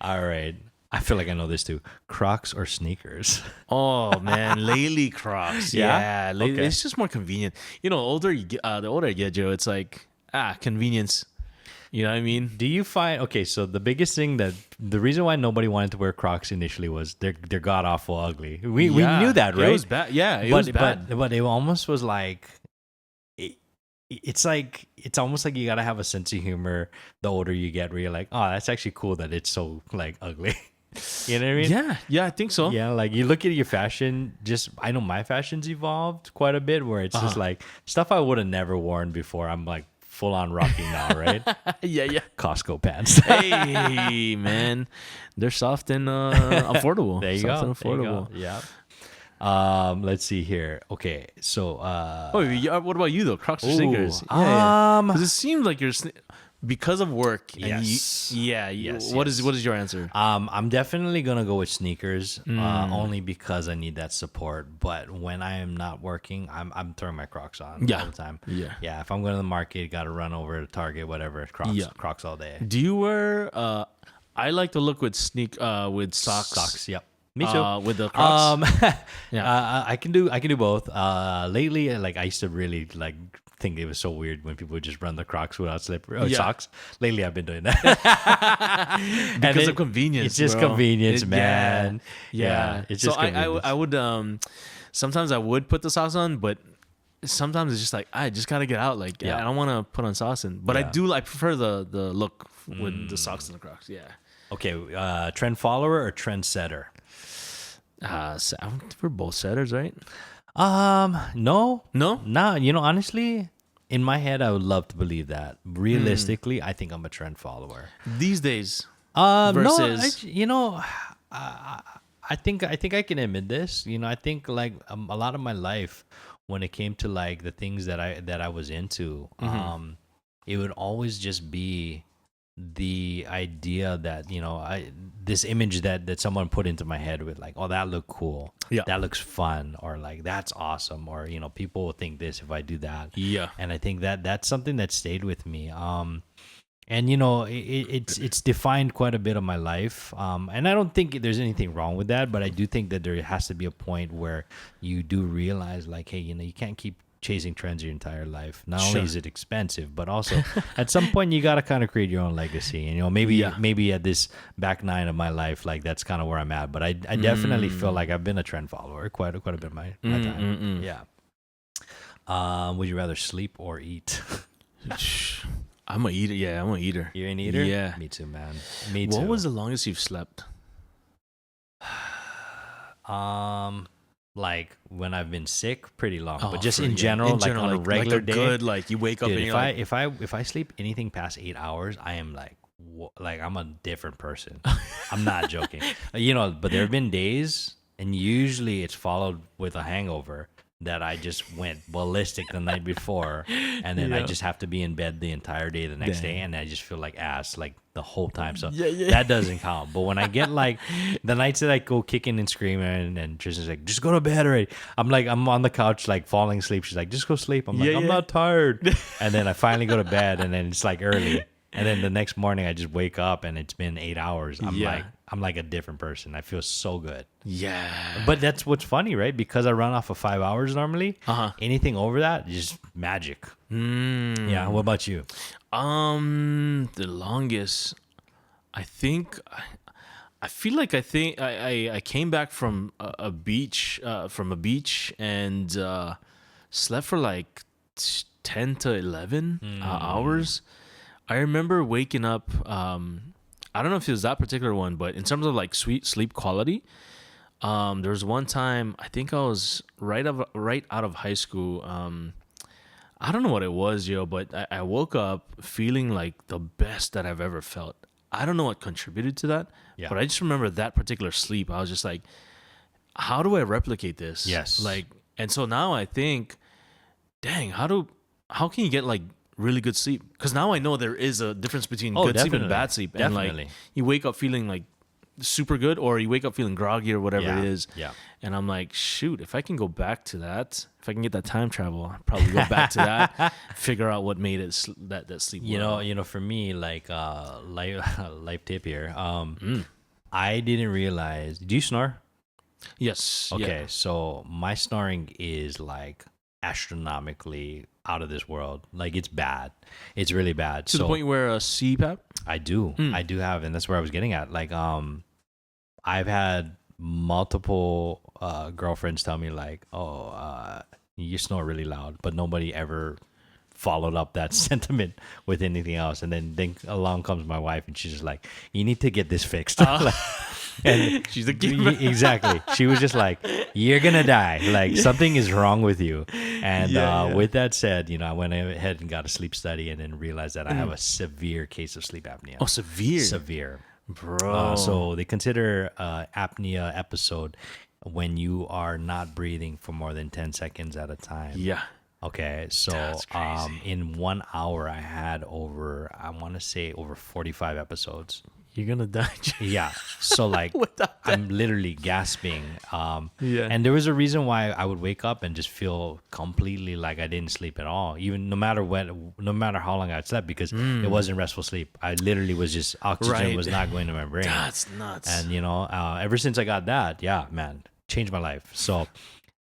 All right. I feel like I know this too. Crocs or sneakers? Oh man, lately Crocs. Yeah? Lately, Okay. it's just more convenient. The older you get, the older I get, Joe, it's like convenience. You know what I mean? Do you find so the biggest thing the reason why nobody wanted to wear Crocs initially was they're god awful ugly. We knew that, right? It was bad. Yeah, it was bad. But it almost was like it's almost like you gotta have a sense of humor the older you get, where you're like, oh, that's actually cool that it's so like ugly. You know what I mean? Yeah, I think so. Yeah, like you look at your fashion, I know my fashion's evolved quite a bit, where it's just like stuff I would have never worn before. I'm like full on rocking now, right? yeah. Costco pants. Hey, man, they're soft and affordable. There you soft go. and affordable. There you go. Yeah. Let's see here. Okay, so what about you though? Crocs or sneakers? Because it seems like you're because of work. Yes. What is your answer? I'm definitely gonna go with sneakers, only because I need that support. But when I am not working, I'm throwing my Crocs on all the time. Yeah. If I'm going to the market, got to run over to Target, whatever. Crocs all day. Do you wear? I like to look with with socks. Socks. Yep. Me too. With the Crocs. I can do both. Lately, like I used to really like think it was so weird when people would just run the Crocs without socks. Lately, I've been doing that because of convenience. It's just bro. convenience, man. Yeah. It's just convenience. I would sometimes I would put the socks on, but sometimes it's just like I just gotta get out. Like I don't want to put on socks in, but I prefer the look with the socks and the Crocs. Yeah. Okay. Trend follower or trend setter? We're both setters, right? No. No. Honestly, in my head, I would love to believe that. Realistically, I think I'm a trend follower These days. versus I think I can admit this. I think like a lot of my life, when it came to like the things that I was into, it would always just be the idea that this image that someone put into my head with like, oh, that looked cool, that looks fun, or like that's awesome, or people will think this if I do that. Yeah. And I think that that's something that stayed with me. And it's defined quite a bit of my life, and I don't think there's anything wrong with that, but I do think that there has to be a point where you do realize, like, hey, you can't keep chasing trends your entire life. Not only is it expensive, but also at some point you got to kind of create your own legacy. And maybe at this back nine of my life, like that's kind of where I'm at. But I definitely feel like I've been a trend follower quite a bit of my time. Yeah. Would you rather sleep or eat? I'm a eater. Yeah, I'm a eater. You're an eater? Yeah. Me too, man. Me too. What was the longest you've slept? Like when I've been sick, pretty long. But just in general, like on a regular day, good, like you wake up dude, and if I sleep anything past 8 hours, I am like I'm a different person. I'm not joking. But there have been days, and usually it's followed with a hangover, that I just went ballistic the night before, and then I just have to be in bed the entire day the next day, and I just feel like ass like the whole time. So that doesn't count. But when I get like the nights that I go kicking and screaming, and Tristan's like, just go to bed already. I'm on the couch like falling asleep. She's like, just go sleep. I'm like, I'm not tired. And then I finally go to bed, and then it's like early. And then the next morning I just wake up and it's been 8 hours. I'm like a different person. I feel so good. Yeah. But that's what's funny, right? Because I run off of 5 hours normally. Anything over that is just magic. Yeah. What about you? The longest, I think, I feel like I came back from a beach and slept for like 10 to 11 hours. I remember waking up. I don't know if it was that particular one, but in terms of like sweet sleep quality, there was one time I think I was right out of high school. I don't know what it was, but I woke up feeling like the best that I've ever felt. I don't know what contributed to that, but I just remember that particular sleep. I was just like, how do I replicate this? Yes. Like, and so now I think, dang, how can you get like really good sleep? Because now I know there is a difference between good sleep and bad sleep. Definitely. And like you wake up feeling like super good, or you wake up feeling groggy or whatever it is. Yeah. And I'm like, shoot, if I can go back to that, if I can get that time travel, I'll probably go back to that, figure out what made it that sleep. For me, like life tip here. I didn't realize. Do you snore? Yes. Okay, so my snoring is like astronomically out of this world. Like it's bad. It's really bad. To the point you wear a CPAP? I do. I do have, and that's where I was getting at. Like I've had multiple girlfriends tell me like, "Oh, you snore really loud," but nobody ever followed up that sentiment with anything else. And then along comes my wife, and she's just like, "You need to get this fixed." And she's a exactly. She was just like, "You're gonna die. Like something is wrong with you." And with that said, I went ahead and got a sleep study, and then realized that I have a severe case of sleep apnea. Oh, severe, bro. So they consider apnea episode when you are not breathing for more than 10 seconds at a time. Yeah. Okay, so in 1 hour, I had over 45 episodes. You're gonna die. Yeah. So like I'm literally gasping. Yeah. And there was a reason why I would wake up and just feel completely like I didn't sleep at all, even no matter how long I slept, because it wasn't restful sleep. I literally was just oxygen was not going to my brain. That's nuts. And ever since I got that, man, changed my life. So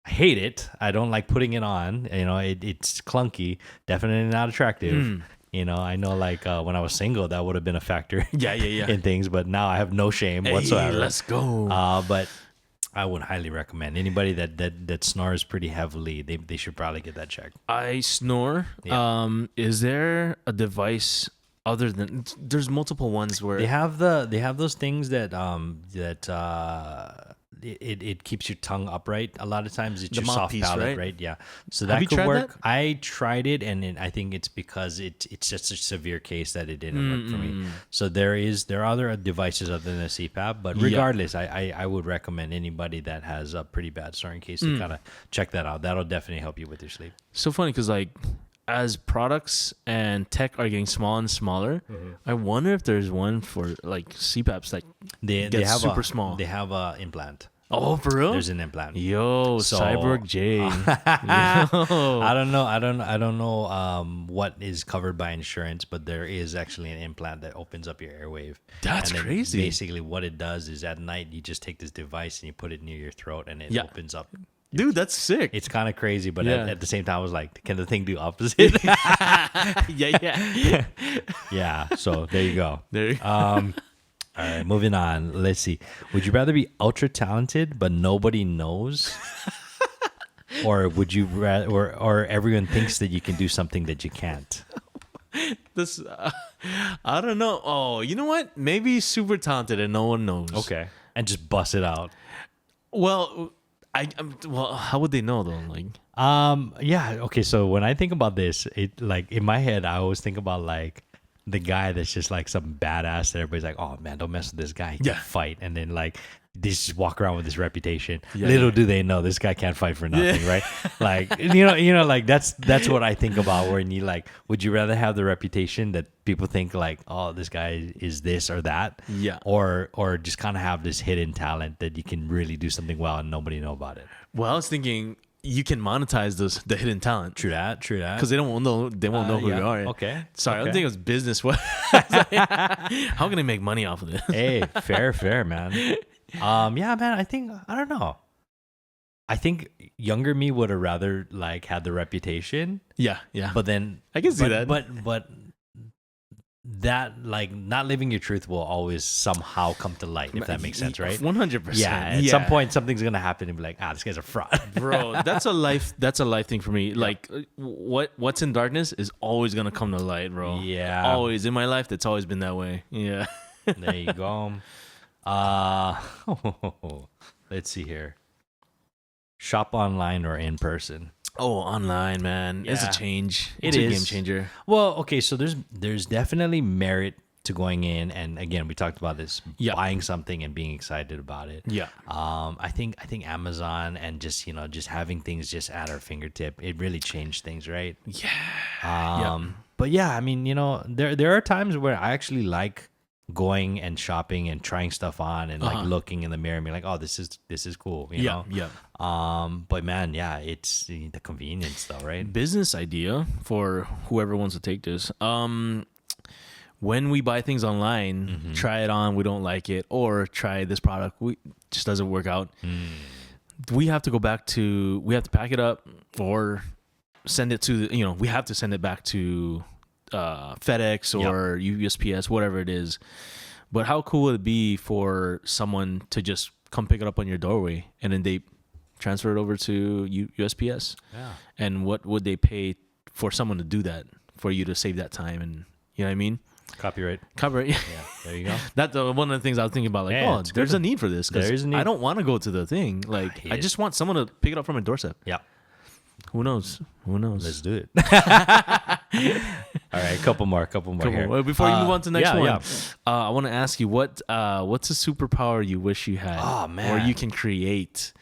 I hate it. I don't like putting it on. It's clunky, definitely not attractive. I know like when I was single, that would have been a factor in things, but now I have no shame whatsoever. Let's go. But I would highly recommend anybody that snores pretty heavily, they should probably get that checked. I snore. Yeah. Is there a device other than, there's multiple ones where they have those things that it keeps your tongue upright. A lot of times it's your soft palate, right? Yeah. So that could work. That? I tried it, and I think it's because it's just a severe case that it didn't work for me. So there are other devices other than a CPAP, but regardless, I would recommend anybody that has a pretty bad snoring case to kind of check that out. That'll definitely help you with your sleep. So funny because like as products and tech are getting smaller and smaller, I wonder if there's one for like CPAPs that they have super small. They have a implant. Oh, for real? There's an implant. Yo, So, Cyborg J. Yo. I don't know what is covered by insurance, but there is actually an implant that opens up your airwave. That's and then crazy. Basically, what it does is at night you just take this device and you put it near your throat, and it opens up. Dude, that's sick. It's kind of crazy, but Yeah. at the same time, I was like, can the thing do opposite? yeah. Yeah. So there you go. There you All right, moving on. Let's see. Would you rather be ultra talented but nobody knows, or would you rather, or everyone thinks that you can do something that you can't? This, I don't know. Oh, you know what? Maybe super talented and no one knows. Okay, and just bust it out. Well, well, how would they know though? Like, Yeah. Okay. So when I think about this, it like in my head, I always think about like the guy that's just like some badass that everybody's like, oh man, don't mess with this guy. He can fight, and then like they just walk around with this reputation. Little do they know this guy can't fight for nothing, right? Like you know, like that's what I think about when you like, would you rather have the reputation that people think like, oh, this guy is this or that, or just kind of have this hidden talent that you can really do something well and nobody know about it. well, I was thinking you can monetize the hidden talent. True that. Because they won't know who you are. Okay. Sorry, I okay. don't think it was business. How can I make money off of this? Hey, fair, man. Yeah, man. I don't know. I think younger me would have rather like had the reputation. Yeah. But then I can see that. But that like not living your truth will always somehow come to light, if that makes sense, right? 100%. Yeah. At some point, something's gonna happen and be like, this guy's a fraud, bro. That's a life thing for me. Like what's in darkness is always gonna come to light, bro. Yeah. Always in my life. That's always been that way. Yeah. There you go. Let's see here. Shop online or in person? Oh, online, man. It's Yeah. a change. It It's a is. game changer. Well, okay, so there's definitely merit to going in, and again, we talked about this, buying something and being excited about it. Yeah. I think Amazon and just just having things just at our fingertip, it really changed things, right? Yeah. But yeah, I mean, there are times where I actually like going and shopping and trying stuff on and like looking in the mirror and being like, oh, this is cool, you know? Yeah. But man, yeah, it's the convenience though, right? Business idea for whoever wants to take this. When we buy things online, try it on, we don't like it, or try this product, we just doesn't work out. We have to we have to pack it up or send it to we have to send it back to FedEx or USPS, whatever it is. But how cool would it be for someone to just come pick it up on your doorway and then they transfer it over to USPS? Yeah. And what would they pay for someone to do that for you to save that time? And you know what I mean? Copyright. Yeah, There you go. That's one of the things I was thinking about. Like, Yeah, it's there's good. a need for this There is because a need. I don't want to go to the thing. Like, I just want someone to pick it up from my doorstep. Yeah. Who knows? Let's do it. All right, couple more here. Well, before you move on to the next one, yeah. I want to ask you what's a superpower you wish you had? Oh, or man. you can create.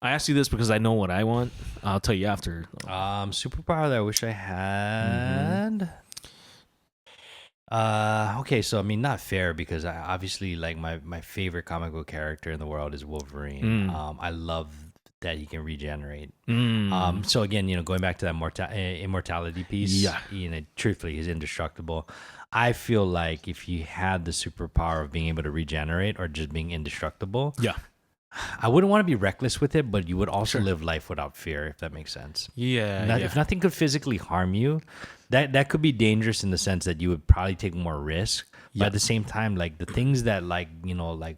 I asked you this because I know what I want. I'll tell you after. Superpower that I wish I had. Okay, so I mean, not fair because I obviously like my favorite comic book character in the world is Wolverine. I love that he can regenerate. So again, going back to that immortality piece. Yeah. Truthfully, he's indestructible. I feel like if you had the superpower of being able to regenerate or just being indestructible, I wouldn't want to be reckless with it, but you would also live life without fear, if that makes sense. If nothing could physically harm you, that could be dangerous in the sense that you would probably take more risk. But at the same time, like the things that like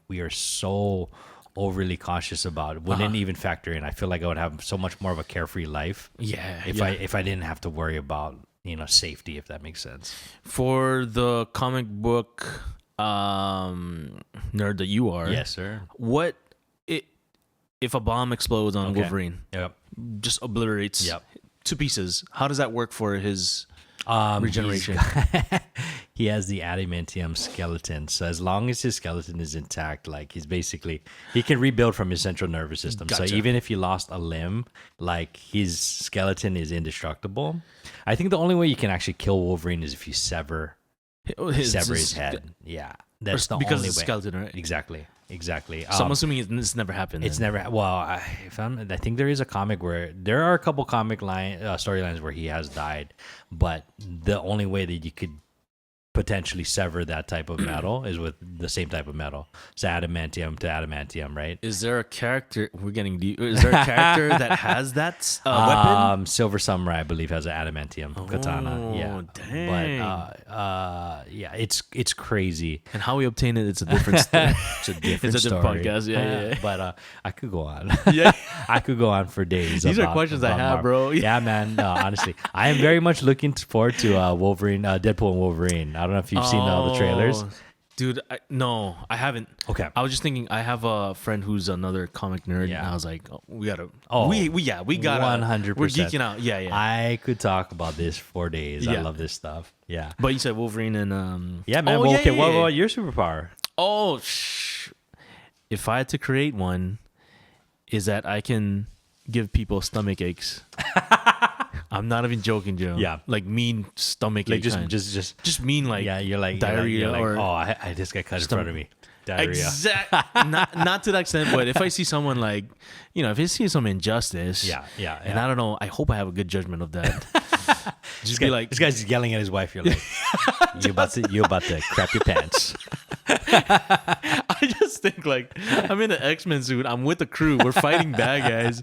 we are so overly cautious about wouldn't even factor in. I feel like I would have so much more of a carefree life. If I didn't have to worry about safety, if that makes sense. For the comic book nerd that you are, Yes, sir. If a bomb explodes on Wolverine, just obliterates to pieces, how does that work for his regeneration? He has the adamantium skeleton, so as long as his skeleton is intact, like he can rebuild from his central nervous system. Gotcha. So even if he lost a limb, like his skeleton is indestructible. I think the only way you can actually kill Wolverine is if you sever his head. Yeah, that's the because only it's way. skeleton, right? Exactly. exactly. So I'm assuming it's never happened. It's then. never. Well, I think there is a comic where there are a couple comic storylines where he has died, but the only way that you could potentially sever that type of metal is with the same type of metal. It's adamantium to adamantium, right? Is there a character? We're getting deep. Is there a character that has that weapon? Silver Samurai, I believe, has an adamantium katana. Yeah, dang. But yeah, it's crazy. And how we obtain it, it's a different story. It's a different It's a different story. podcast. Yeah. But I could go on. Yeah. I could go on for days. These are questions I have, bro. Yeah, man. No, honestly, I am very much looking forward to Wolverine, Deadpool and Wolverine. I don't know if you've seen all the trailers. Dude, no, I haven't. Okay. I was just thinking, I have a friend who's another comic nerd, Yeah. and I was like, we gotta. Oh, we gotta. 100%. We're geeking out. Yeah. I could talk about this for days. I Yeah. love this stuff. Yeah. But you said Wolverine and Yeah, man. Oh, well, yeah, okay. yeah, What yeah. about your superpower? Oh, if I had to create one, is that I can give people stomach aches. I'm not even joking, Joe. Yeah. Like mean stomach Like ache. kind. just mean like yeah. You're like diarrhea you're like, or oh, I just got cut in front of me. Diarrhea. not to that extent, but if I see someone like, if I see some injustice, Yeah. and I don't know, I hope I have a good judgment of that. Just be like, this guy's yelling at his wife. You're like, you about to crap your pants. I just think like I'm in an X-Men suit. I'm with the crew. We're fighting bad guys,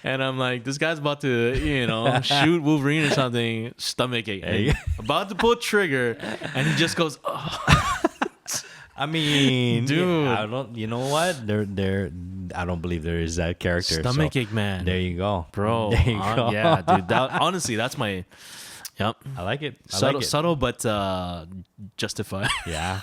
and I'm like, this guy's about to, shoot Wolverine or something. Stomach ache. Hey. About to pull trigger, and he just goes, oh. I mean, Dude. I don't. You know what? I don't believe there is that character. Stomach so ache, man. There you go, Bro. There you go. Yeah, dude. Honestly, that's my. Yep. I like it. Subtle, but justified. Yeah.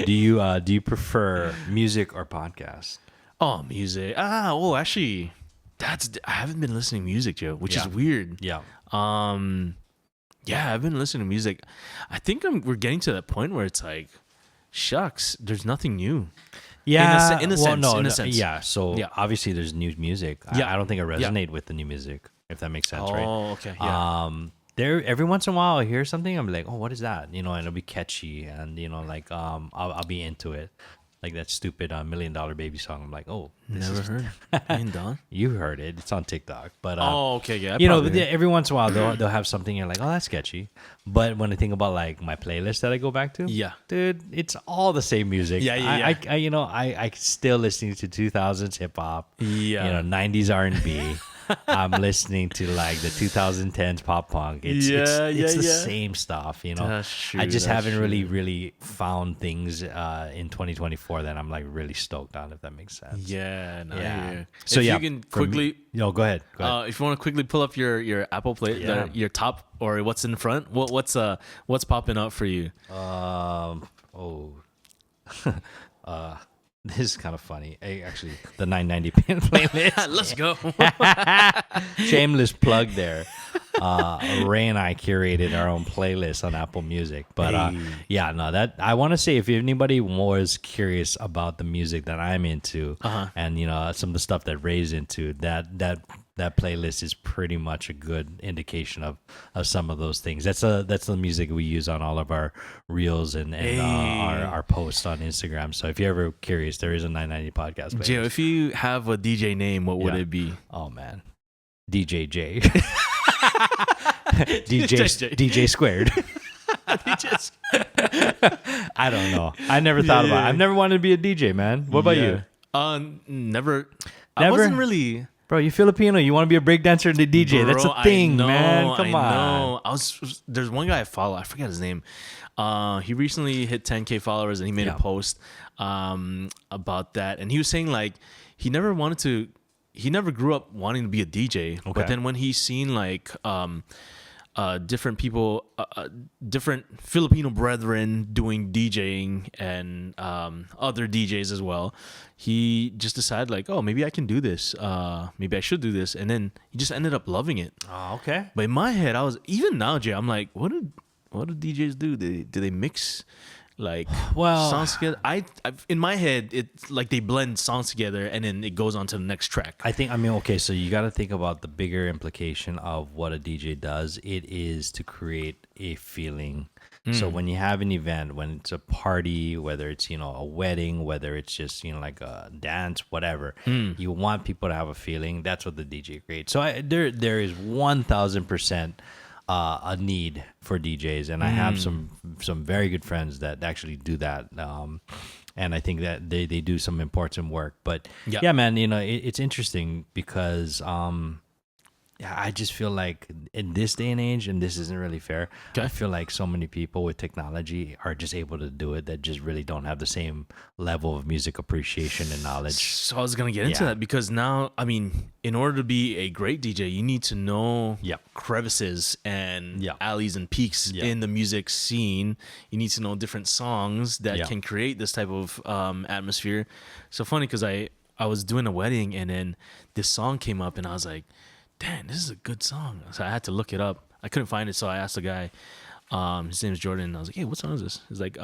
Do you prefer music or podcast? Oh, music. Actually, I haven't been listening to music, Joe, which is weird. Yeah. Yeah, I've been listening to music. I think we're getting to that point where it's like, shucks, there's nothing new. Yeah. In a sense. Yeah. So Yeah. obviously there's new music. Yeah. I don't think I resonate with the new music, if that makes sense, right? Oh, okay. Yeah. There every once in a while I hear something, I'm like, oh, what is that? And it'll be catchy, and I'll be into it. Like that stupid $1 Million Baby song. I'm like, oh, Never heard. Ain't done. You heard it. It's on TikTok. But Okay, yeah. every once in a while they'll have something you're like, oh, that's sketchy. But when I think about like my playlist that I go back to, Yeah. dude, it's all the same music. Yeah. I still listening to 2000s hip hop. Yeah. 90s R&B. I'm listening to like the 2010s pop punk. It's the same stuff, That's true, I just that's haven't true. really found things in 2024 that I'm like really stoked on, if that makes sense. Yeah. No, Yeah. yeah. So if yeah, you can for me- quickly, Go ahead. if you want to quickly pull up your Apple Play, Yeah. your top or what's in front, what's popping up for you? This is kind of funny. Actually, the 990 pin playlist. Let's go. Shameless plug there. Ray and I curated our own playlist on Apple Music. But that I want to say, if anybody was curious about the music that I'm into, and some of the stuff that Ray's into, that playlist is pretty much a good indication of some of those things. That's the music we use on all of our reels and our posts on Instagram. So if you're ever curious, there is a 990 podcast playlist. Joe, if you have a DJ name, what would it be? Oh man, DJ J. DJ squared. I don't know. I never thought about it. I've never wanted to be a DJ, man. What about you? Never. I wasn't really. Bro, you Filipino. You want to be a breakdancer and a DJ. That's a thing, man. Come on. There's one guy I follow. I forget his name. He recently hit 10K followers, and he made a post about that. And he was saying like he never grew up wanting to be a DJ. Okay. But then when he's seen like different people, different Filipino brethren doing DJing and other DJs as well, he just decided like, oh, maybe I can do this. Maybe I should do this. And then he just ended up loving it. Oh, okay. But in my head, even now, Jay, I'm like, what do DJs do? Do they mix Like Well, songs together. In my head, it's like they blend songs together and then it goes on to the next track. I mean, okay, so you got to think about the bigger implication of what a DJ does. It is to create a feeling. So when you have an event, when it's a party, whether it's, a wedding, whether it's just, like a dance, whatever, you want people to have a feeling. That's what the DJ creates. So there is 1000% a need for DJs, and I have some very good friends that actually do that. And I think that they do some important work. But yeah, man, it's interesting because I just feel like in this day and age, and this isn't really fair, I feel like so many people with technology are just able to do it that just really don't have the same level of music appreciation and knowledge. So I was going to get into that because now, I mean, in order to be a great DJ, you need to know crevices and alleys and peaks in the music scene. You need to know different songs that can create this type of atmosphere. So funny because I was doing a wedding and then this song came up and I was like, damn, this is a good song. So I had to look it up. I couldn't find it, so I asked the guy. His name is Jordan. And I was like, hey, what song is this? He's like,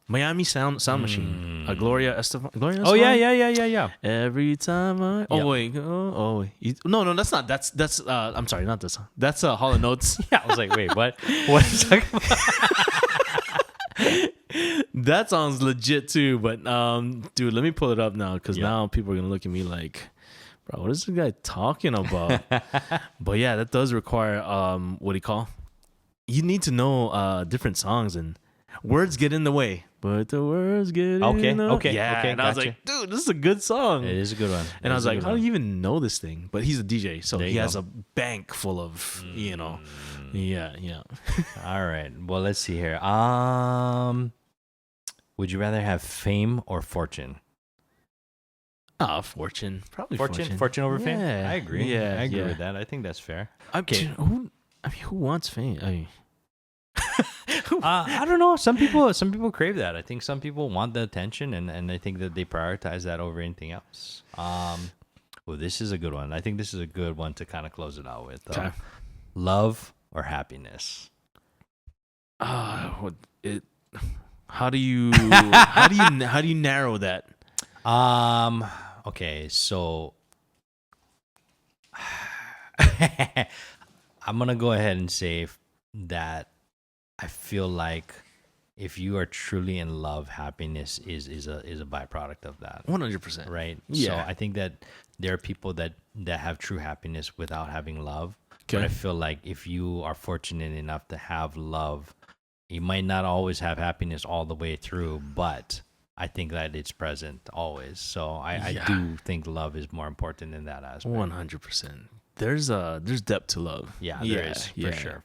Miami Sound Machine. Gloria Estefan. Oh, yeah. Every time I... Oh, wait. No, that's not. That's I'm sorry, not this song. That's Hall & Notes. Yeah, I was like, wait, what? What is talking about? That song's legit, too. But, dude, let me pull it up now, because now people are going to look at me like... Bro, what is this guy talking about? But yeah, that does require what do you call? You need to know different songs and words get in the way. But the words get in the way. Okay. And I was like, dude, this is a good song. It is a good one. And I was like, how do you even know this thing? But he's a DJ, so he has a bank full of, Yeah. All right. Well, let's see here. Would you rather have fame or fortune? Fortune. Probably Fortune over fame? Yeah. I agree. Yeah, I agree with that. I think that's fair. Okay. Who wants fame? I don't know. Some people crave that. I think some people want the attention, and I think that they prioritize that over anything else. Well, this is a good one. I think this is a good one to kind of close it out with. Love or happiness? How do you narrow that? Okay, so I'm gonna go ahead and say that I feel like if you are truly in love, happiness is a byproduct of that. 100%. Right? Yeah. So I think that there are people that have true happiness without having love. Okay. But I feel like if you are fortunate enough to have love, you might not always have happiness all the way through, but I think that it's present always. So I do think love is more important in that aspect. 100%. There's depth to love. Yeah, there is.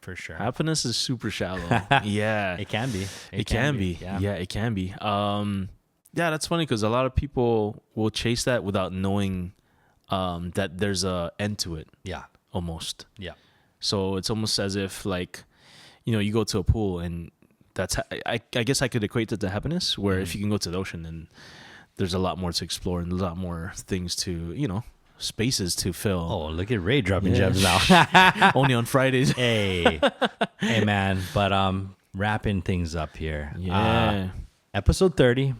For sure. Happiness is super shallow. Yeah. It can be. It can be. Yeah, it can be. Yeah, that's funny because a lot of people will chase that without knowing that there's a end to it. Yeah. Almost. Yeah. So it's almost as if like, you go to a pool and that's I guess I could equate it to happiness, where if you can go to the ocean, then there's a lot more to explore and a lot more things to, spaces to fill. Oh, look at Ray dropping gems now. Only on Fridays. Hey, man. But wrapping things up here. Yeah. Episode 30.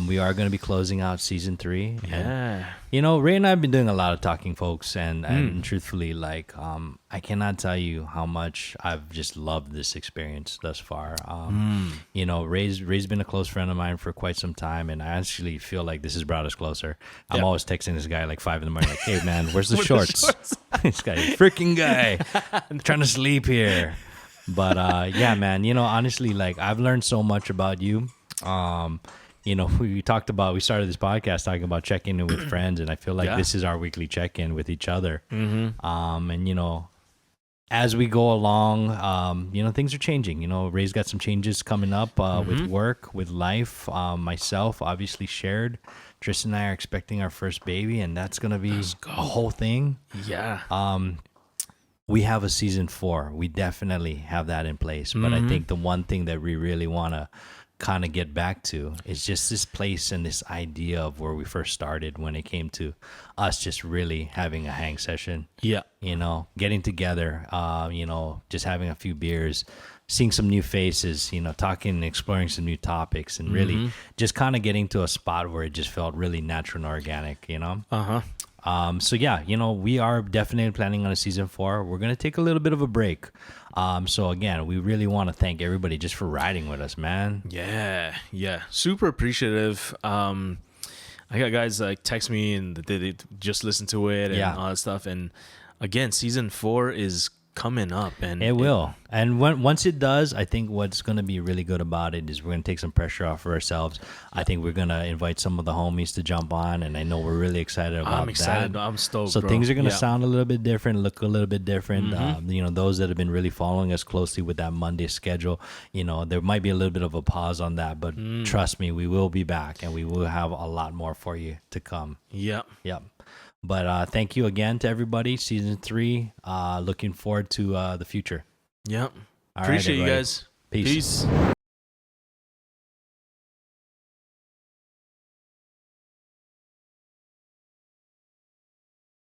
We are going to be closing out season 3. Yeah. And, Ray and I have been doing a lot of talking, folks, and truthfully, like, I cannot tell you how much I've just loved this experience thus far. Ray's been a close friend of mine for quite some time, and I actually feel like this has brought us closer. I'm always texting this guy like 5 in the morning, like, hey, man, where's the shorts? This guy, freaking guy, I'm trying to sleep here. But, yeah, man, honestly, like, I've learned so much about you. We started this podcast talking about checking in with friends, and I feel like this is our weekly check-in with each other. And, as we go along, things are changing. Ray's got some changes coming up with work, with life. Myself, obviously shared. Tristan and I are expecting our first baby, and that's going to be a whole thing. Yeah. We have a season 4. We definitely have that in place. But I think the one thing that we really want to kind of get back to. It's just this place and this idea of where we first started when it came to us just really having a hang session. Yeah. You know, getting together, just having a few beers, seeing some new faces, talking and exploring some new topics, and really just kind of getting to a spot where it just felt really natural and organic, So yeah, we are definitely planning on a season 4. We're going to take a little bit of a break. So again, we really want to thank everybody just for riding with us, man. Yeah. Super appreciative. I got guys like text me and they just listen to it and all that stuff. And again, season 4 is coming up, and it will. And once it does, I think what's going to be really good about it is we're going to take some pressure off of ourselves. I think we're going to invite some of the homies to jump on, and I know we're really excited about that. I'm excited. I'm stoked. So bro. Things are going to sound a little bit different, look a little bit different. Those that have been really following us closely with that Monday schedule, there might be a little bit of a pause on that, but trust me, we will be back, and we will have a lot more for you to come. Yep. But thank you again to everybody. Season 3. Looking forward to the future. Yep. All Appreciate right, you guys. Peace. Peace.